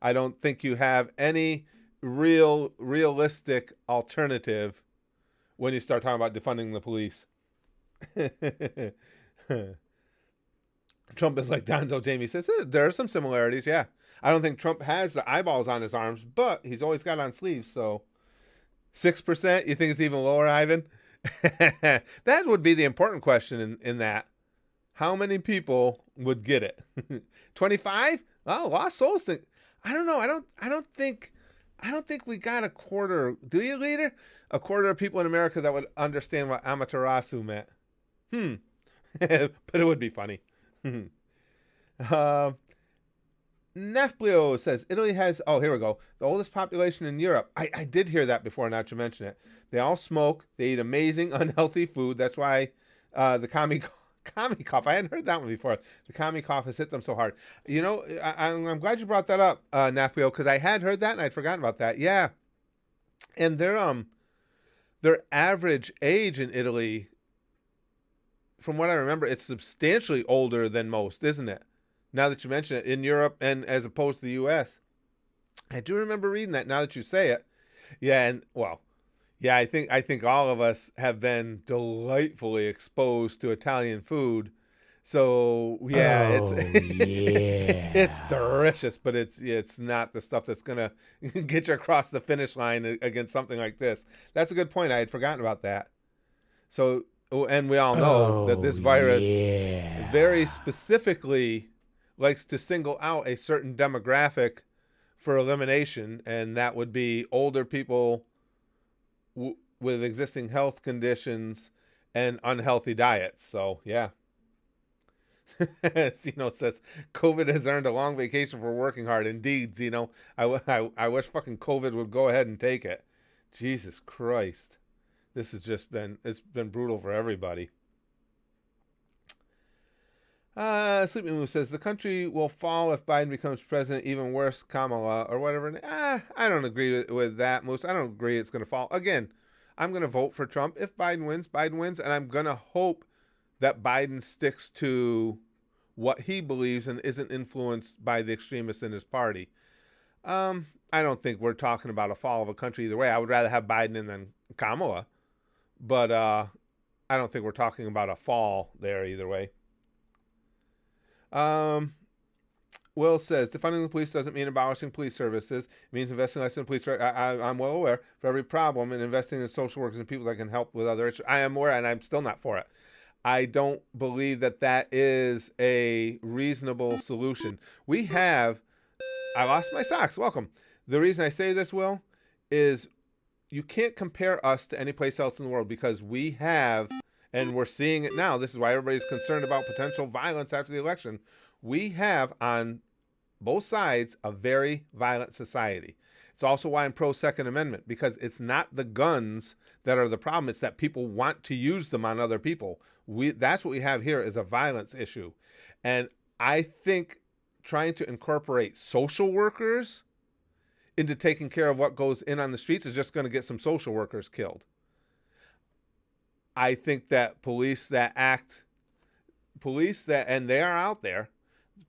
[SPEAKER 1] I don't think you have any realistic alternative when you start talking about defunding the police. Trump is like Donzo. Jamie says there are some similarities. Yeah, I don't think Trump has the eyeballs on his arms, but he's always got on sleeves. So 6%, you think it's even lower, Ivan? That would be the important question in that. How many people would get it? 25? Oh, lost souls think. I don't know. I don't think we got a quarter. Do you, leader? A quarter of people in America that would understand what Amaterasu meant. But it would be funny. Nefblio says Italy has, here we go, the oldest population in Europe. I did hear that before, now to mention it. They all smoke. They eat amazing, unhealthy food. That's why the commie cough, I hadn't heard that one before. The commie cough has hit them so hard. You know, I'm glad you brought that up, Nefblio, because I had heard that and I'd forgotten about that. Yeah. And their average age in Italy, from what I remember, it's substantially older than most, isn't it? Now that you mention it, in Europe and as opposed to the U.S. I do remember reading that now that you say it. Yeah, and well, yeah, I think all of us have been delightfully exposed to Italian food. So yeah, it's delicious, but it's not the stuff that's gonna get you across the finish line against something like this. That's a good point. I had forgotten about that. So, and we all know that this virus very specifically likes to single out a certain demographic for elimination, and that would be older people with existing health conditions and unhealthy diets. So, yeah. Zeno says, COVID has earned a long vacation for working hard. Indeed, Zeno. I wish fucking COVID would go ahead and take it. Jesus Christ. This has it's been brutal for everybody. Sleeping Moose says, the country will fall if Biden becomes president. Even worse, Kamala or whatever. I don't agree with that, Moose. I don't agree it's going to fall. Again, I'm going to vote for Trump. If Biden wins. And I'm going to hope that Biden sticks to what he believes and isn't influenced by the extremists in his party. I don't think we're talking about a fall of a country either way. I would rather have Biden in than Kamala. But I don't think we're talking about a fall there either way. Will says, defunding the police doesn't mean abolishing police services. It means investing less in police. I'm well aware for every problem and investing in social workers and people that can help with other issues. I am aware, and I'm still not for it. I don't believe that is a reasonable solution. I lost my socks. Welcome. The reason I say this, Will, is you can't compare us to any place else in the world because we have, and we're seeing it now. This is why everybody's concerned about potential violence after the election. We have on both sides a very violent society. It's also why I'm pro Second Amendment, because it's not the guns that are the problem. It's that people want to use them on other people. That's what we have here is a violence issue. And I think trying to incorporate social workers into taking care of what goes in on the streets is just going to get some social workers killed. I think that police that act police that, and they are out there,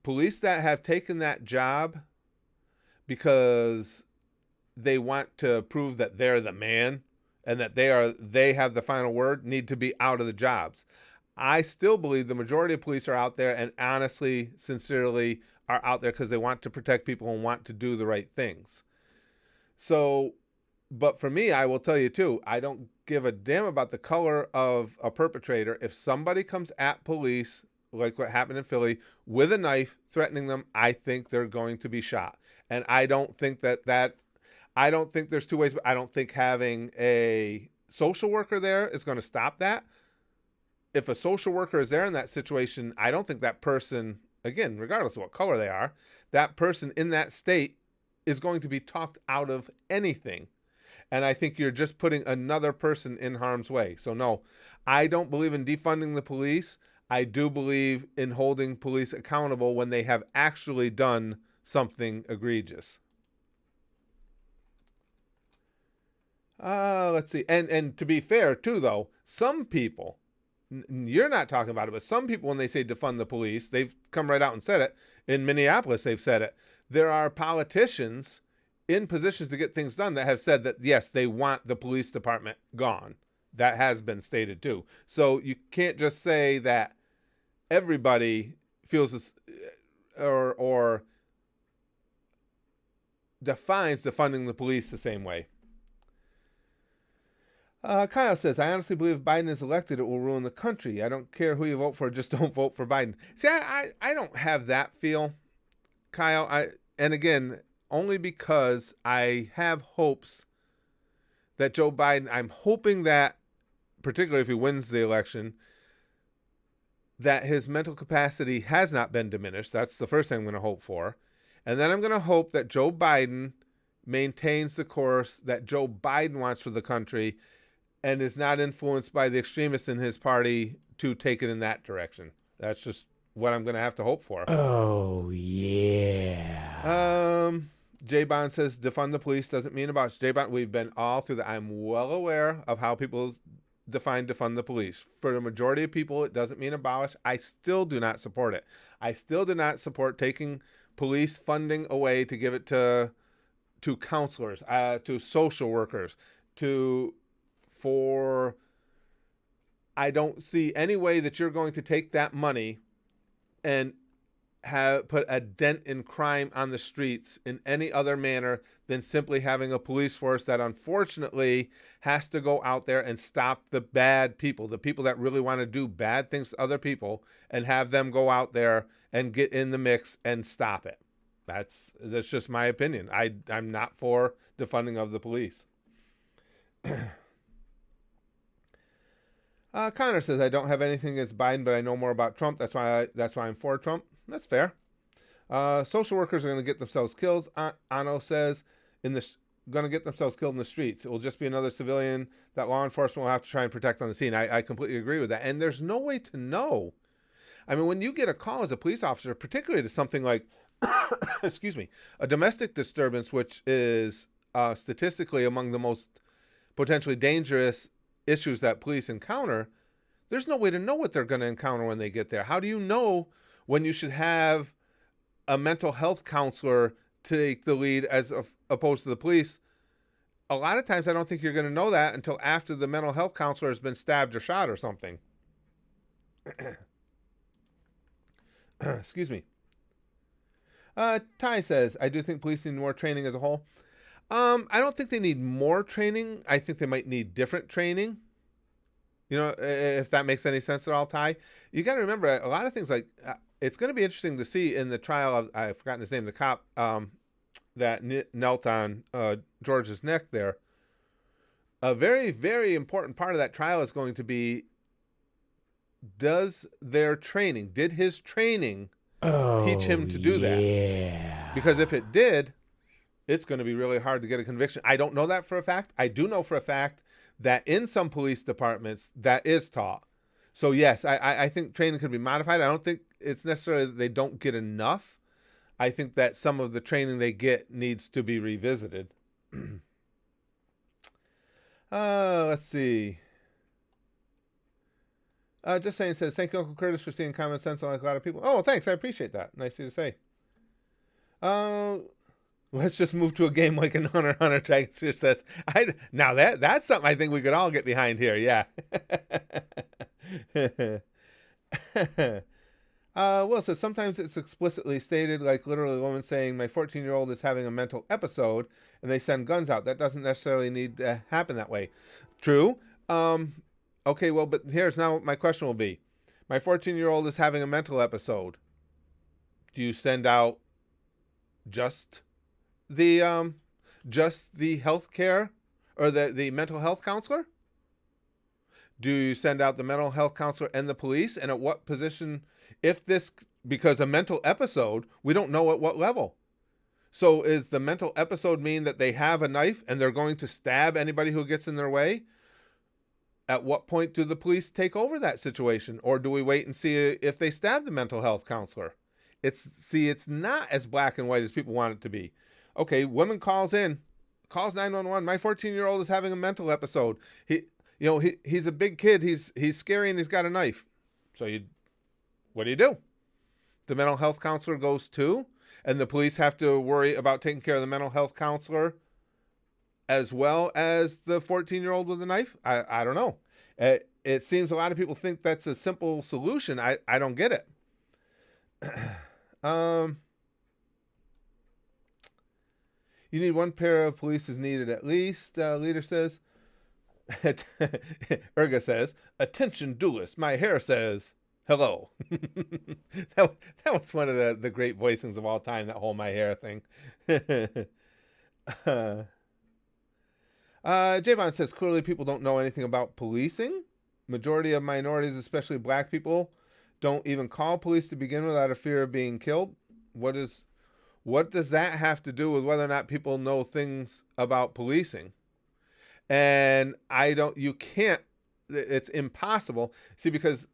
[SPEAKER 1] police that have taken that job because they want to prove that they're the man and that they have the final word, need to be out of the jobs. I still believe the majority of police are out there and honestly, sincerely are out there because they want to protect people and want to do the right things. So, but for me, I will tell you too, I don't give a damn about the color of a perpetrator. If somebody comes at police, like what happened in Philly, with a knife threatening them, I think they're going to be shot. And I don't think I don't think there's two ways, but I don't think having a social worker there is going to stop that. If a social worker is there in that situation, I don't think that person, again, regardless of what color they are, that person in that state is going to be talked out of anything. And I think you're just putting another person in harm's way. So no, I don't believe in defunding the police. I do believe in holding police accountable when they have actually done something egregious. Let's see. And to be fair, too, though, some people, you're not talking about it, but some people, when they say defund the police, they've come right out and said it. In Minneapolis, they've said it. There are politicians in positions to get things done that have said that, yes, they want the police department gone. That has been stated, too. So you can't just say that everybody feels this or defines defunding the police the same way. Kyle says, I honestly believe if Biden is elected, it will ruin the country. I don't care who you vote for, just don't vote for Biden. See, I don't have that feel, Kyle. And again, only because I have hopes that Joe Biden, I'm hoping that, particularly if he wins the election, that his mental capacity has not been diminished. That's the first thing I'm going to hope for. And then I'm going to hope that Joe Biden maintains the course that Joe Biden wants for the country and is not influenced by the extremists in his party to take it in that direction. That's just what I'm going to have to hope for.
[SPEAKER 2] Oh, yeah.
[SPEAKER 1] Jay Bond says, defund the police doesn't mean abolish. Jay Bond, we've been all through that. I'm well aware of how people define defund the police. For the majority of people, it doesn't mean abolish. I still do not support it. I still do not support taking police funding away to give it to counselors, to social workers, I don't see any way that you're going to take that money and have put a dent in crime on the streets in any other manner than simply having a police force that unfortunately has to go out there and stop the bad people, the people that really want to do bad things to other people, and have them go out there and get in the mix and stop it. That's just my opinion. I'm not for defunding of the police. Connor says, I don't have anything against Biden, but I know more about Trump. That's why I'm for Trump. That's fair. Social workers are going to get themselves killed. Ano says, going to get themselves killed in the streets. It will just be another civilian that law enforcement will have to try and protect on the scene. I completely agree with that. And there's no way to know. I mean, when you get a call as a police officer, particularly to something like, excuse me, a domestic disturbance, which is statistically among the most potentially dangerous issues that police encounter, there's no way to know what they're going to encounter when they get there. How do you know when you should have a mental health counselor take the lead as opposed to the police? A lot of times I don't think you're going to know that until after the mental health counselor has been stabbed or shot or something. Excuse me. Ty says, I do think police need more training as a whole. I don't think they need more training. I think they might need different training. You know, if that makes any sense at all, Ty. You got to remember, a lot of things like, it's going to be interesting to see in the trial of, I've forgotten his name, the cop that knelt on George's neck there. A very, very important part of that trial is going to be, did his training teach him to do that? Because if it did, it's going to be really hard to get a conviction. I don't know that for a fact. I do know for a fact that in some police departments that is taught. So yes, I think training could be modified. I don't think it's necessarily that they don't get enough. I think that some of the training they get needs to be revisited. Let's see. Just saying, says, thank you, Uncle Curtis, for seeing common sense unlike a lot of people. Oh, thanks. I appreciate that. Nice of you to say. Let's just move to a game like an Hunter Dragster says. Now that's something I think we could all get behind here. Yeah. Will says, sometimes it's explicitly stated, like literally a woman saying, my 14-year-old is having a mental episode, and they send guns out. That doesn't necessarily need to happen that way. True. Okay, well, but here's now my question will be. My 14-year-old is having a mental episode. Do you send out just the health care or the mental health counselor? Do you send out the mental health counselor and the police? And at what position, because a mental episode, we don't know at what level. So is the mental episode mean that they have a knife and they're going to stab anybody who gets in their way? At what point do the police take over that situation? Or do we wait and see if they stab the mental health counselor? It's not as black and white as people want it to be. Okay, woman calls 911. My 14-year-old is having a mental episode. He's a big kid. He's scary and he's got a knife. So what do? The mental health counselor goes too, and the police have to worry about taking care of the mental health counselor as well as the 14-year-old with a knife? I don't know. It seems a lot of people think that's a simple solution. I don't get it. You need one pair of police is needed at least, leader says. Erga says, attention duelist, my hair says hello. that was one of the great voicings of all time, that whole my hair thing. J-Bon says, clearly people don't know anything about policing. Majority of minorities, especially black people, don't even call police to begin with out of fear of being killed. What does that have to do with whether or not people know things about policing? And it's impossible. See, because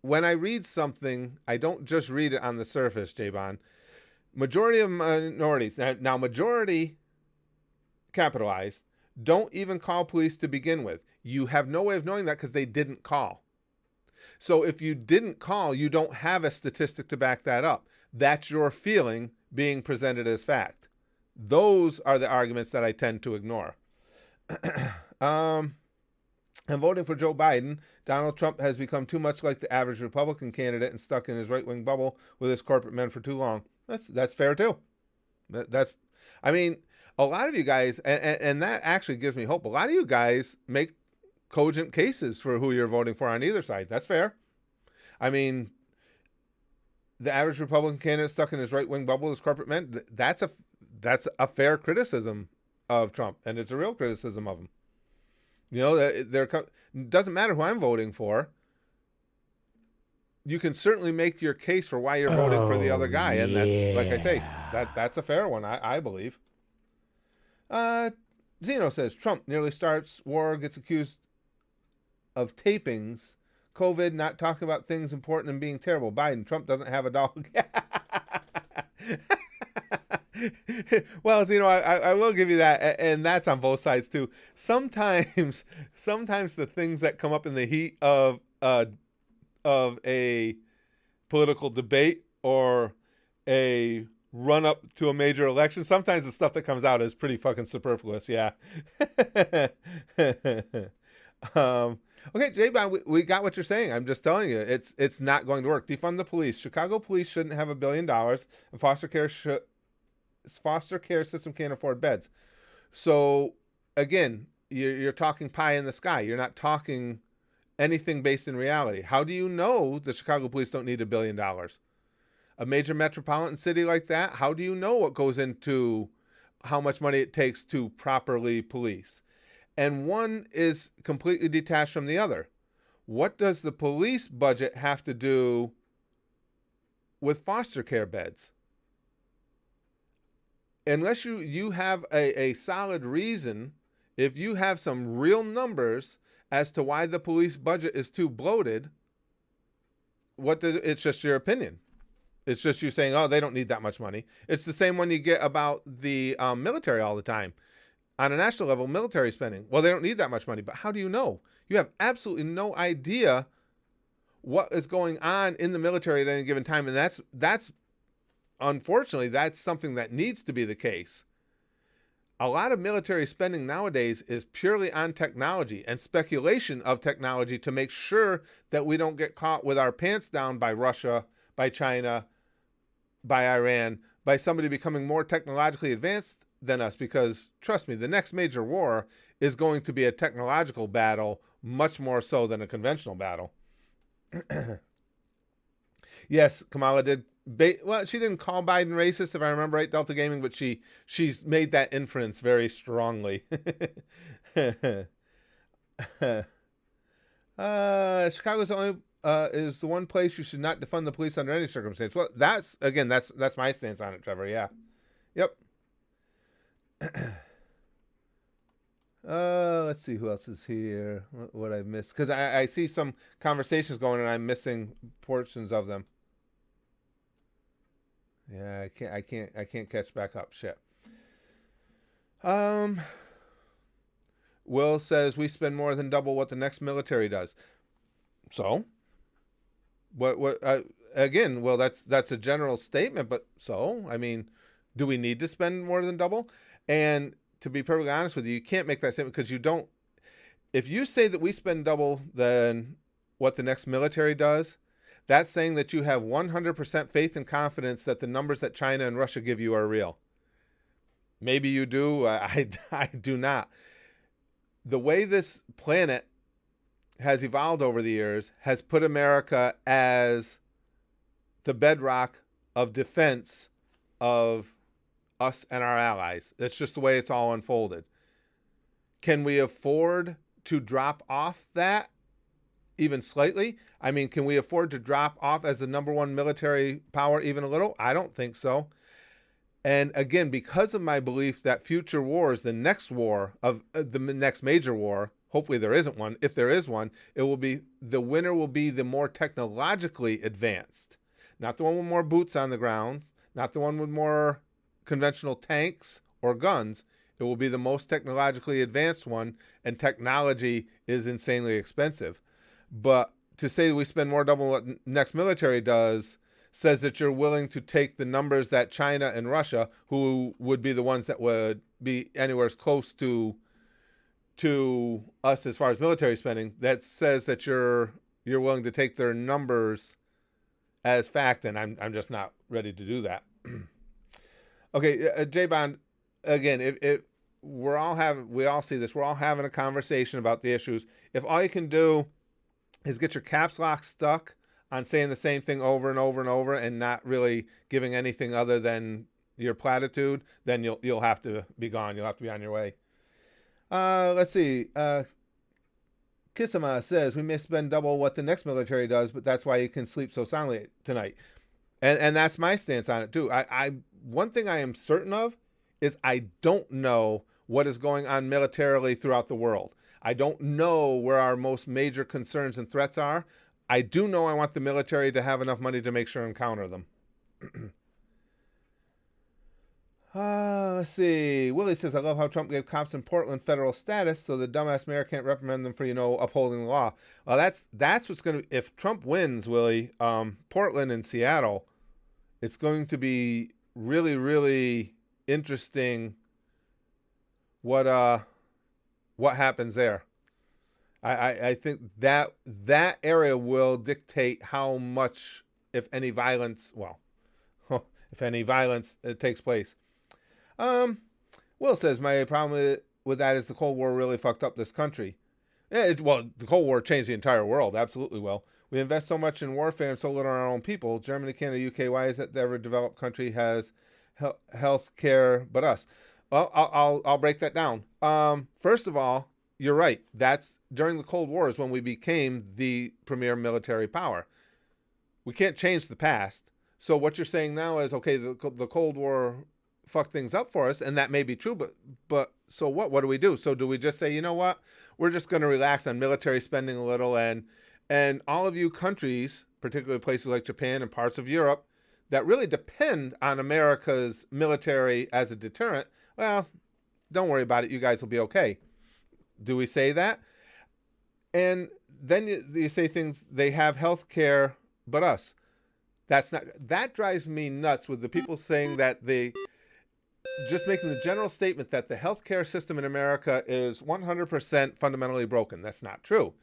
[SPEAKER 1] when I read something, I don't just read it on the surface, J-Bon. Majority of minorities, now majority capitalized, don't even call police to begin with. You have no way of knowing that because they didn't call. So if you didn't call, you don't have a statistic to back that up. That's your feeling being presented as fact. Those are the arguments that I tend to ignore. I'm voting for Joe Biden. Donald Trump has become too much like the average Republican candidate and stuck in his right-wing bubble with his corporate men for too long. That's fair too. A lot of you guys, and that actually gives me hope. A lot of you guys make cogent cases for who you're voting for on either side. That's fair. I mean, the average Republican candidate stuck in his right-wing bubble with his corporate men, that's a fair criticism of Trump, and it's a real criticism of him. It doesn't matter who I'm voting for. You can certainly make your case for why you're voting for the other guy, and that's, like I say, that's a fair one, I believe. Zeno says, Trump nearly starts war, gets accused of tapings, COVID, not talking about things important and being terrible. Biden, Trump doesn't have a dog. Well, Zeno, I will give you that, and that's on both sides too. Sometimes the things that come up in the heat of a political debate or a run up to a major election, sometimes the stuff that comes out is pretty fucking superfluous. Yeah. Okay, J-Bon, we got what you're saying. I'm just telling you, it's not going to work. Defund the police. Chicago police shouldn't have $1 billion, and foster care system can't afford beds. So again, you're talking pie in the sky. You're not talking anything based in reality. How do you know the Chicago police don't need $1 billion? A major metropolitan city like that, how do you know what goes into how much money it takes to properly police? And one is completely detached from the other. What does the police budget have to do with foster care beds? Unless you have a solid reason, if you have some real numbers as to why the police budget is too bloated, it's just your opinion. It's just you saying, oh, they don't need that much money. It's the same one you get about the military all the time. On a national level, military spending. Well, they don't need that much money, but how do you know? You have absolutely no idea what is going on in the military at any given time. And that's unfortunately, that's something that needs to be the case. A lot of military spending nowadays is purely on technology and speculation of technology to make sure that we don't get caught with our pants down by Russia, by China, by Iran, by somebody becoming more technologically advanced than us. Because trust me, the next major war is going to be a technological battle, much more so than a conventional battle. Yes, Kamala did. Well, she didn't call Biden racist, if I remember right, Delta Gaming, but she's made that inference very strongly. Chicago's only is the one place you should not defund the police under any circumstance. Well, that's my stance on it, Trevor. Yeah, yep. Let's see who else is here. What I've missed, because I see some conversations going and I'm missing portions of them. Yeah, I can't catch back up. Shit. Will says we spend more than double what the next military does. So, what? Again, well, that's a general statement, but so, I mean, do we need to spend more than double? And to be perfectly honest with you, you can't make that statement because you don't. If you say that we spend double than what the next military does, that's saying that you have 100% faith and confidence that the numbers that China and Russia give you are real. Maybe you do. I do not. The way this planet has evolved over the years has put America as the bedrock of defense of us and our allies. That's just the way it's all unfolded. Can we afford to drop off that even slightly? I mean, can we afford to drop off as the number one military power even a little? I don't think so. And again, because of my belief that future wars, the next war of the next major war, hopefully there isn't one. If there is one, it will be the winner will be the more technologically advanced, not the one with more boots on the ground, not the one with more conventional tanks or guns. It will be the most technologically advanced one, and technology is insanely expensive. But to say we spend more double what next military does says that you're willing to take the numbers that China and Russia, who would be the ones that would be anywhere as close to us as far as military spending, that says that you're willing to take their numbers as fact, and I'm just not ready to do that. Okay, J Bond, again, if we all see this, we're all having a conversation about the issues. If all you can do is get your caps lock stuck on saying the same thing over and over and over and not really giving anything other than your platitude, then you'll have to be gone. You'll have to be on your way. Let's see. Kisama says we may spend double what the next military does, but that's why you can sleep so soundly tonight. And that's my stance on it too. I one thing I am certain of is I don't know what is going on militarily throughout the world. I don't know where our most major concerns and threats are. I do know I want the military to have enough money to make sure and counter them. Let's see. Willie says, I love how Trump gave cops in Portland federal status so the dumbass mayor can't reprimand them for, upholding the law. Well, that's what's going to, if Trump wins, Willie, Portland and Seattle, it's going to be really, really interesting what happens there. I think that area will dictate how much, if any violence takes place. Will says, my problem with that is the Cold War really fucked up this country. The Cold War changed the entire world. Absolutely will. We invest so much in warfare and so little on our own people. Germany, Canada, UK, why is that every developed country has health care but us? Well, I'll break that down. First of all, you're right. That's during the Cold War is when we became the premier military power. We can't change the past. So what you're saying now is, okay, the Cold War fucked things up for us, and that may be true, but so what? What do we do? So do we just say, you know what? We're just going to relax on military spending a little, and all of you countries, particularly places like Japan and parts of Europe, that really depend on America's military as a deterrent, well, don't worry about it. You guys will be okay. Do we say that? And then you say things, they have health care, but us. That drives me nuts with the people saying that just making the general statement that the healthcare system in America is 100% fundamentally broken. That's not true.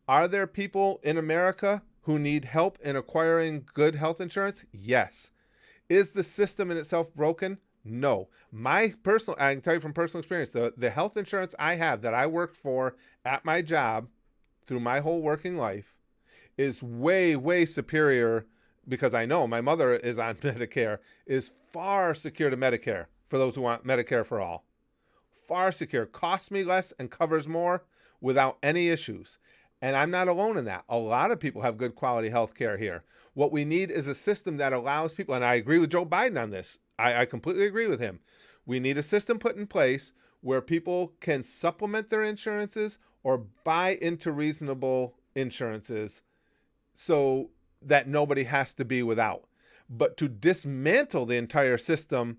[SPEAKER 1] Are there people in America who need help in acquiring good health insurance? Yes. Is the system in itself broken? No. I can tell you from personal experience, the health insurance I have that I worked for at my job through my whole working life is way, way superior, because I know my mother is on Medicare, is far superior to Medicare for those who want Medicare for all. Far secure, costs me less and covers more without any issues. And I'm not alone in that. A lot of people have good quality health care here. What we need is a system that allows people, and I agree with Joe Biden on this. I completely agree with him. We need a system put in place where people can supplement their insurances or buy into reasonable insurances so that nobody has to be without. But to dismantle the entire system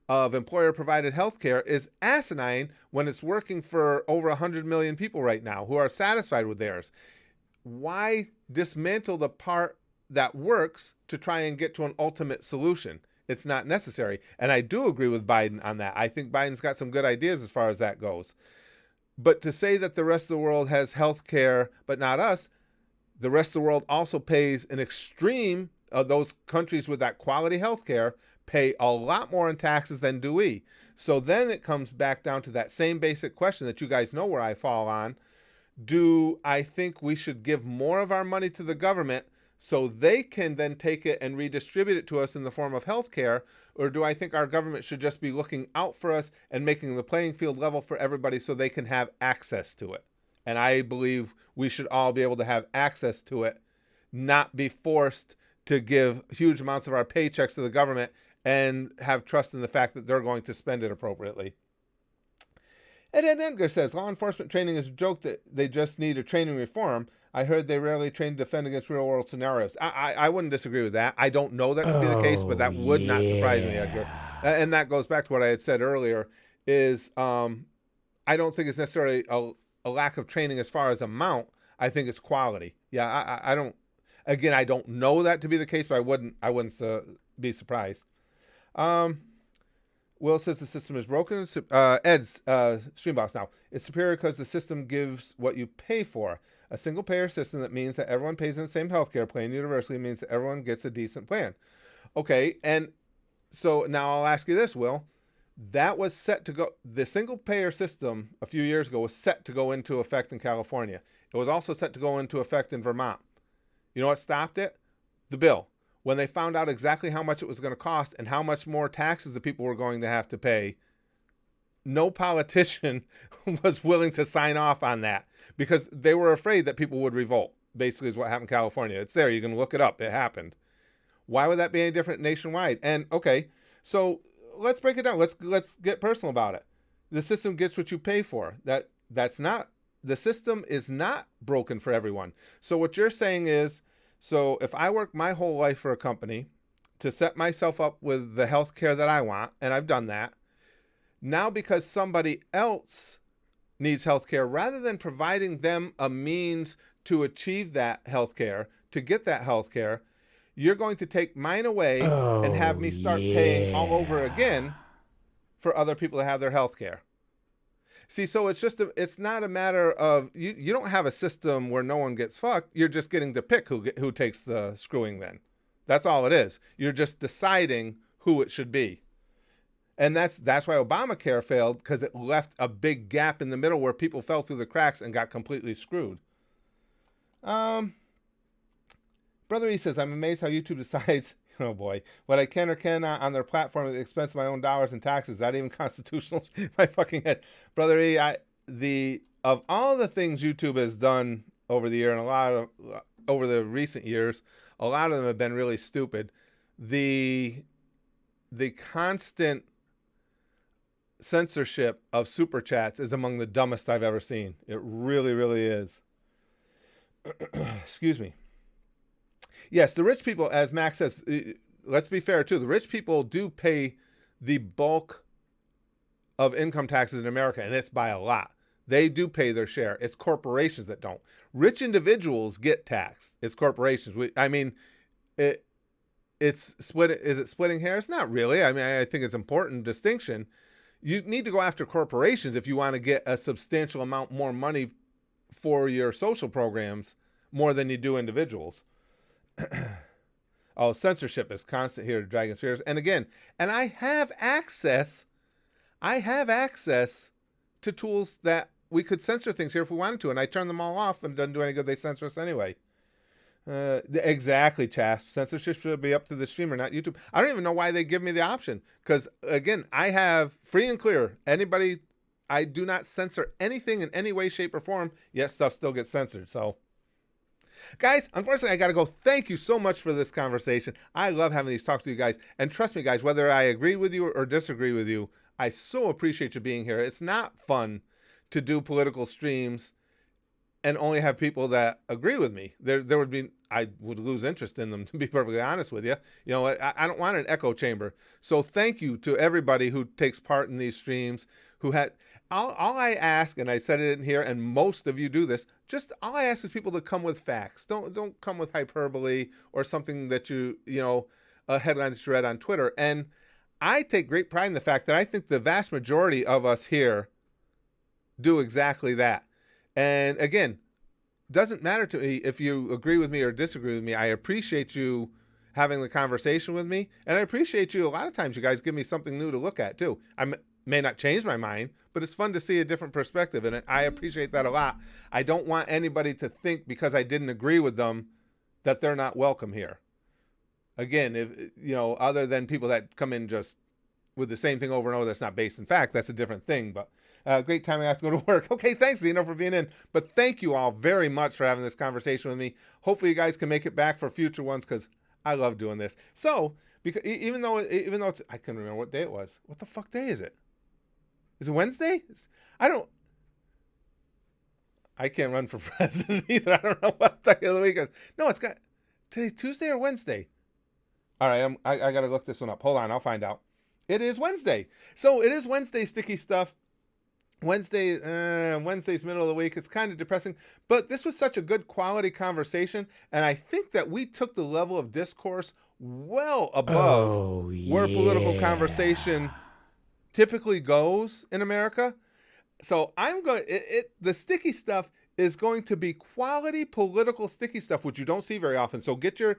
[SPEAKER 1] of employer-provided health care is asinine when it's working for over 100 million people right now who are satisfied with theirs. Why dismantle the part that works to try and get to an ultimate solution? It's not necessary. And I do agree with Biden on that. I think Biden's got some good ideas as far as that goes. But to say that the rest of the world has health care, but not us, the rest of the world also pays an extreme of those countries with that quality health care pay a lot more in taxes than do we. So then it comes back down to that same basic question that you guys know where I fall on. Do I think we should give more of our money to the government so they can then take it and redistribute it to us in the form of health care? Or do I think our government should just be looking out for us and making the playing field level for everybody so they can have access to it? And I believe we should all be able to have access to it, not be forced to give huge amounts of our paychecks to the government and have trust in the fact that they're going to spend it appropriately. And then Edgar says, law enforcement training is a joke that they just need a training reform. I heard they rarely train to defend against real world scenarios. I wouldn't disagree with that. I don't know that to be the case, but that would not surprise me, Edgar. And that goes back to what I had said earlier, is I don't think it's necessarily a lack of training as far as amount. I think it's quality. Yeah, I don't, again, I don't know that to be the case, but I wouldn't be surprised. Will says the system is broken. Ed's Streambox now. It's superior because the system gives what you pay for. A single payer system that means that everyone pays in the same healthcare plan universally means that everyone gets a decent plan. Okay, and so now I'll ask you this, Will. That was set to go, the single payer system a few years ago was set to go into effect in California. It was also set to go into effect in Vermont. You know what stopped it? The bill. When they found out exactly how much it was going to cost and how much more taxes the people were going to have to pay, no politician was willing to sign off on that because they were afraid that people would revolt, basically is what happened in California. It's there. You can look it up. It happened. Why would that be any different nationwide? And, okay, so let's break it down. Let's get personal about it. The system gets what you pay for. That's not, the system is not broken for everyone. So what you're saying is, so if I work my whole life for a company to set myself up with the health care that I want, and I've done that, now because somebody else needs health care, rather than providing them a means to achieve that health care, to get that health care, you're going to take mine away and have me start paying all over again for other people to have their health care. See, so it's not a matter of, you don't have a system where no one gets fucked. You're just getting to pick who takes the screwing then. That's all it is. You're just deciding who it should be. And that's why Obamacare failed, because it left a big gap in the middle where people fell through the cracks and got completely screwed. Brother E says, I'm amazed how YouTube decides, oh boy, what I can or cannot on their platform at the expense of my own dollars and taxes. Is that even constitutional? My fucking head. Brother E, of all the things YouTube has done over the year, and over the recent years, a lot of them have been really stupid. The constant censorship of super chats is among the dumbest I've ever seen. It really, really is. Excuse me. Yes, the rich people, as Max says, let's be fair too. The rich people do pay the bulk of income taxes in America, and it's by a lot. They do pay their share. It's corporations that don't. Rich individuals get taxed. It's corporations. It's split. Is it splitting hairs? Not really. I mean, I think it's an important distinction. You need to go after corporations if you want to get a substantial amount more money for your social programs more than you do individuals. Oh, censorship is constant here at Dragon Spheres. And again, and I have access to tools that we could censor things here if we wanted to, and I turn them all off, and it doesn't do any good. They censor us anyway. Exactly, Chas. Censorship should be up to the streamer, not YouTube. I don't even know why they give me the option, because again, I have free and clear. Anybody, I do not censor anything in any way, shape, or form, yet stuff still gets censored. So, guys, unfortunately, I got to go. Thank you so much for this conversation. I love having these talks with you guys, and trust me, guys, whether I agree with you or disagree with you, I so appreciate you being here. It's not fun to do political streams and only have people that agree with me. I would lose interest in them, to be perfectly honest with you. You know, I don't want an echo chamber. So thank you to everybody who takes part in these streams, who had, all I ask, and I said it in here, and most of you do this, just all I ask is people to come with facts. Don't come with hyperbole or something that a headline that you read on Twitter. And I take great pride in the fact that I think the vast majority of us here do exactly that. And again, doesn't matter to me if you agree with me or disagree with me. I appreciate you having the conversation with me. And I appreciate you. A lot of times you guys give me something new to look at too. I may not change my mind, but it's fun to see a different perspective. And I appreciate that a lot. I don't want anybody to think because I didn't agree with them that they're not welcome here. Again, if other than people that come in just with the same thing over and over that's not based in fact, that's a different thing. But great time. I have to go to work. Okay, thanks, Zeno, for being in. But thank you all very much for having this conversation with me. Hopefully you guys can make it back for future ones, because I love doing this. So, because even though it's, I can't remember what day it was. What the fuck day is it? Is it Wednesday? I can't run for president either. I don't know what day of the week is. No, it's got today, Tuesday or Wednesday. All right, I got to look this one up. Hold on, I'll find out. It is Wednesday. So it is Wednesday, sticky stuff. Wednesday's middle of the week. It's kind of depressing, but this was such a good quality conversation, and I think that we took the level of discourse well above where political conversation typically goes in America. So I'm going. The sticky stuff is going to be quality political sticky stuff, which you don't see very often. So get your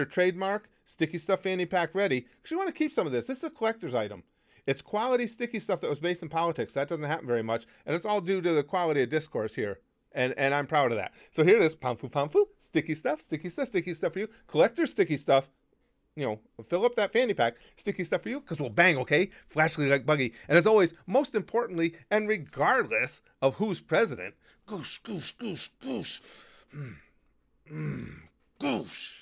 [SPEAKER 1] trademark sticky stuff fanny pack ready, because you want to keep some of this. This is a collector's item. It's quality sticky stuff that was based in politics. That doesn't happen very much, and it's all due to the quality of discourse here. And I'm proud of that. So here it is, pamfu, sticky stuff for you. Collector's sticky stuff. Fill up that fanny pack, sticky stuff for you, because we'll bang, okay? Flashly like Buggy. And as always, most importantly, and regardless of who's president, goosh, goosh, goosh, goosh. Goosh.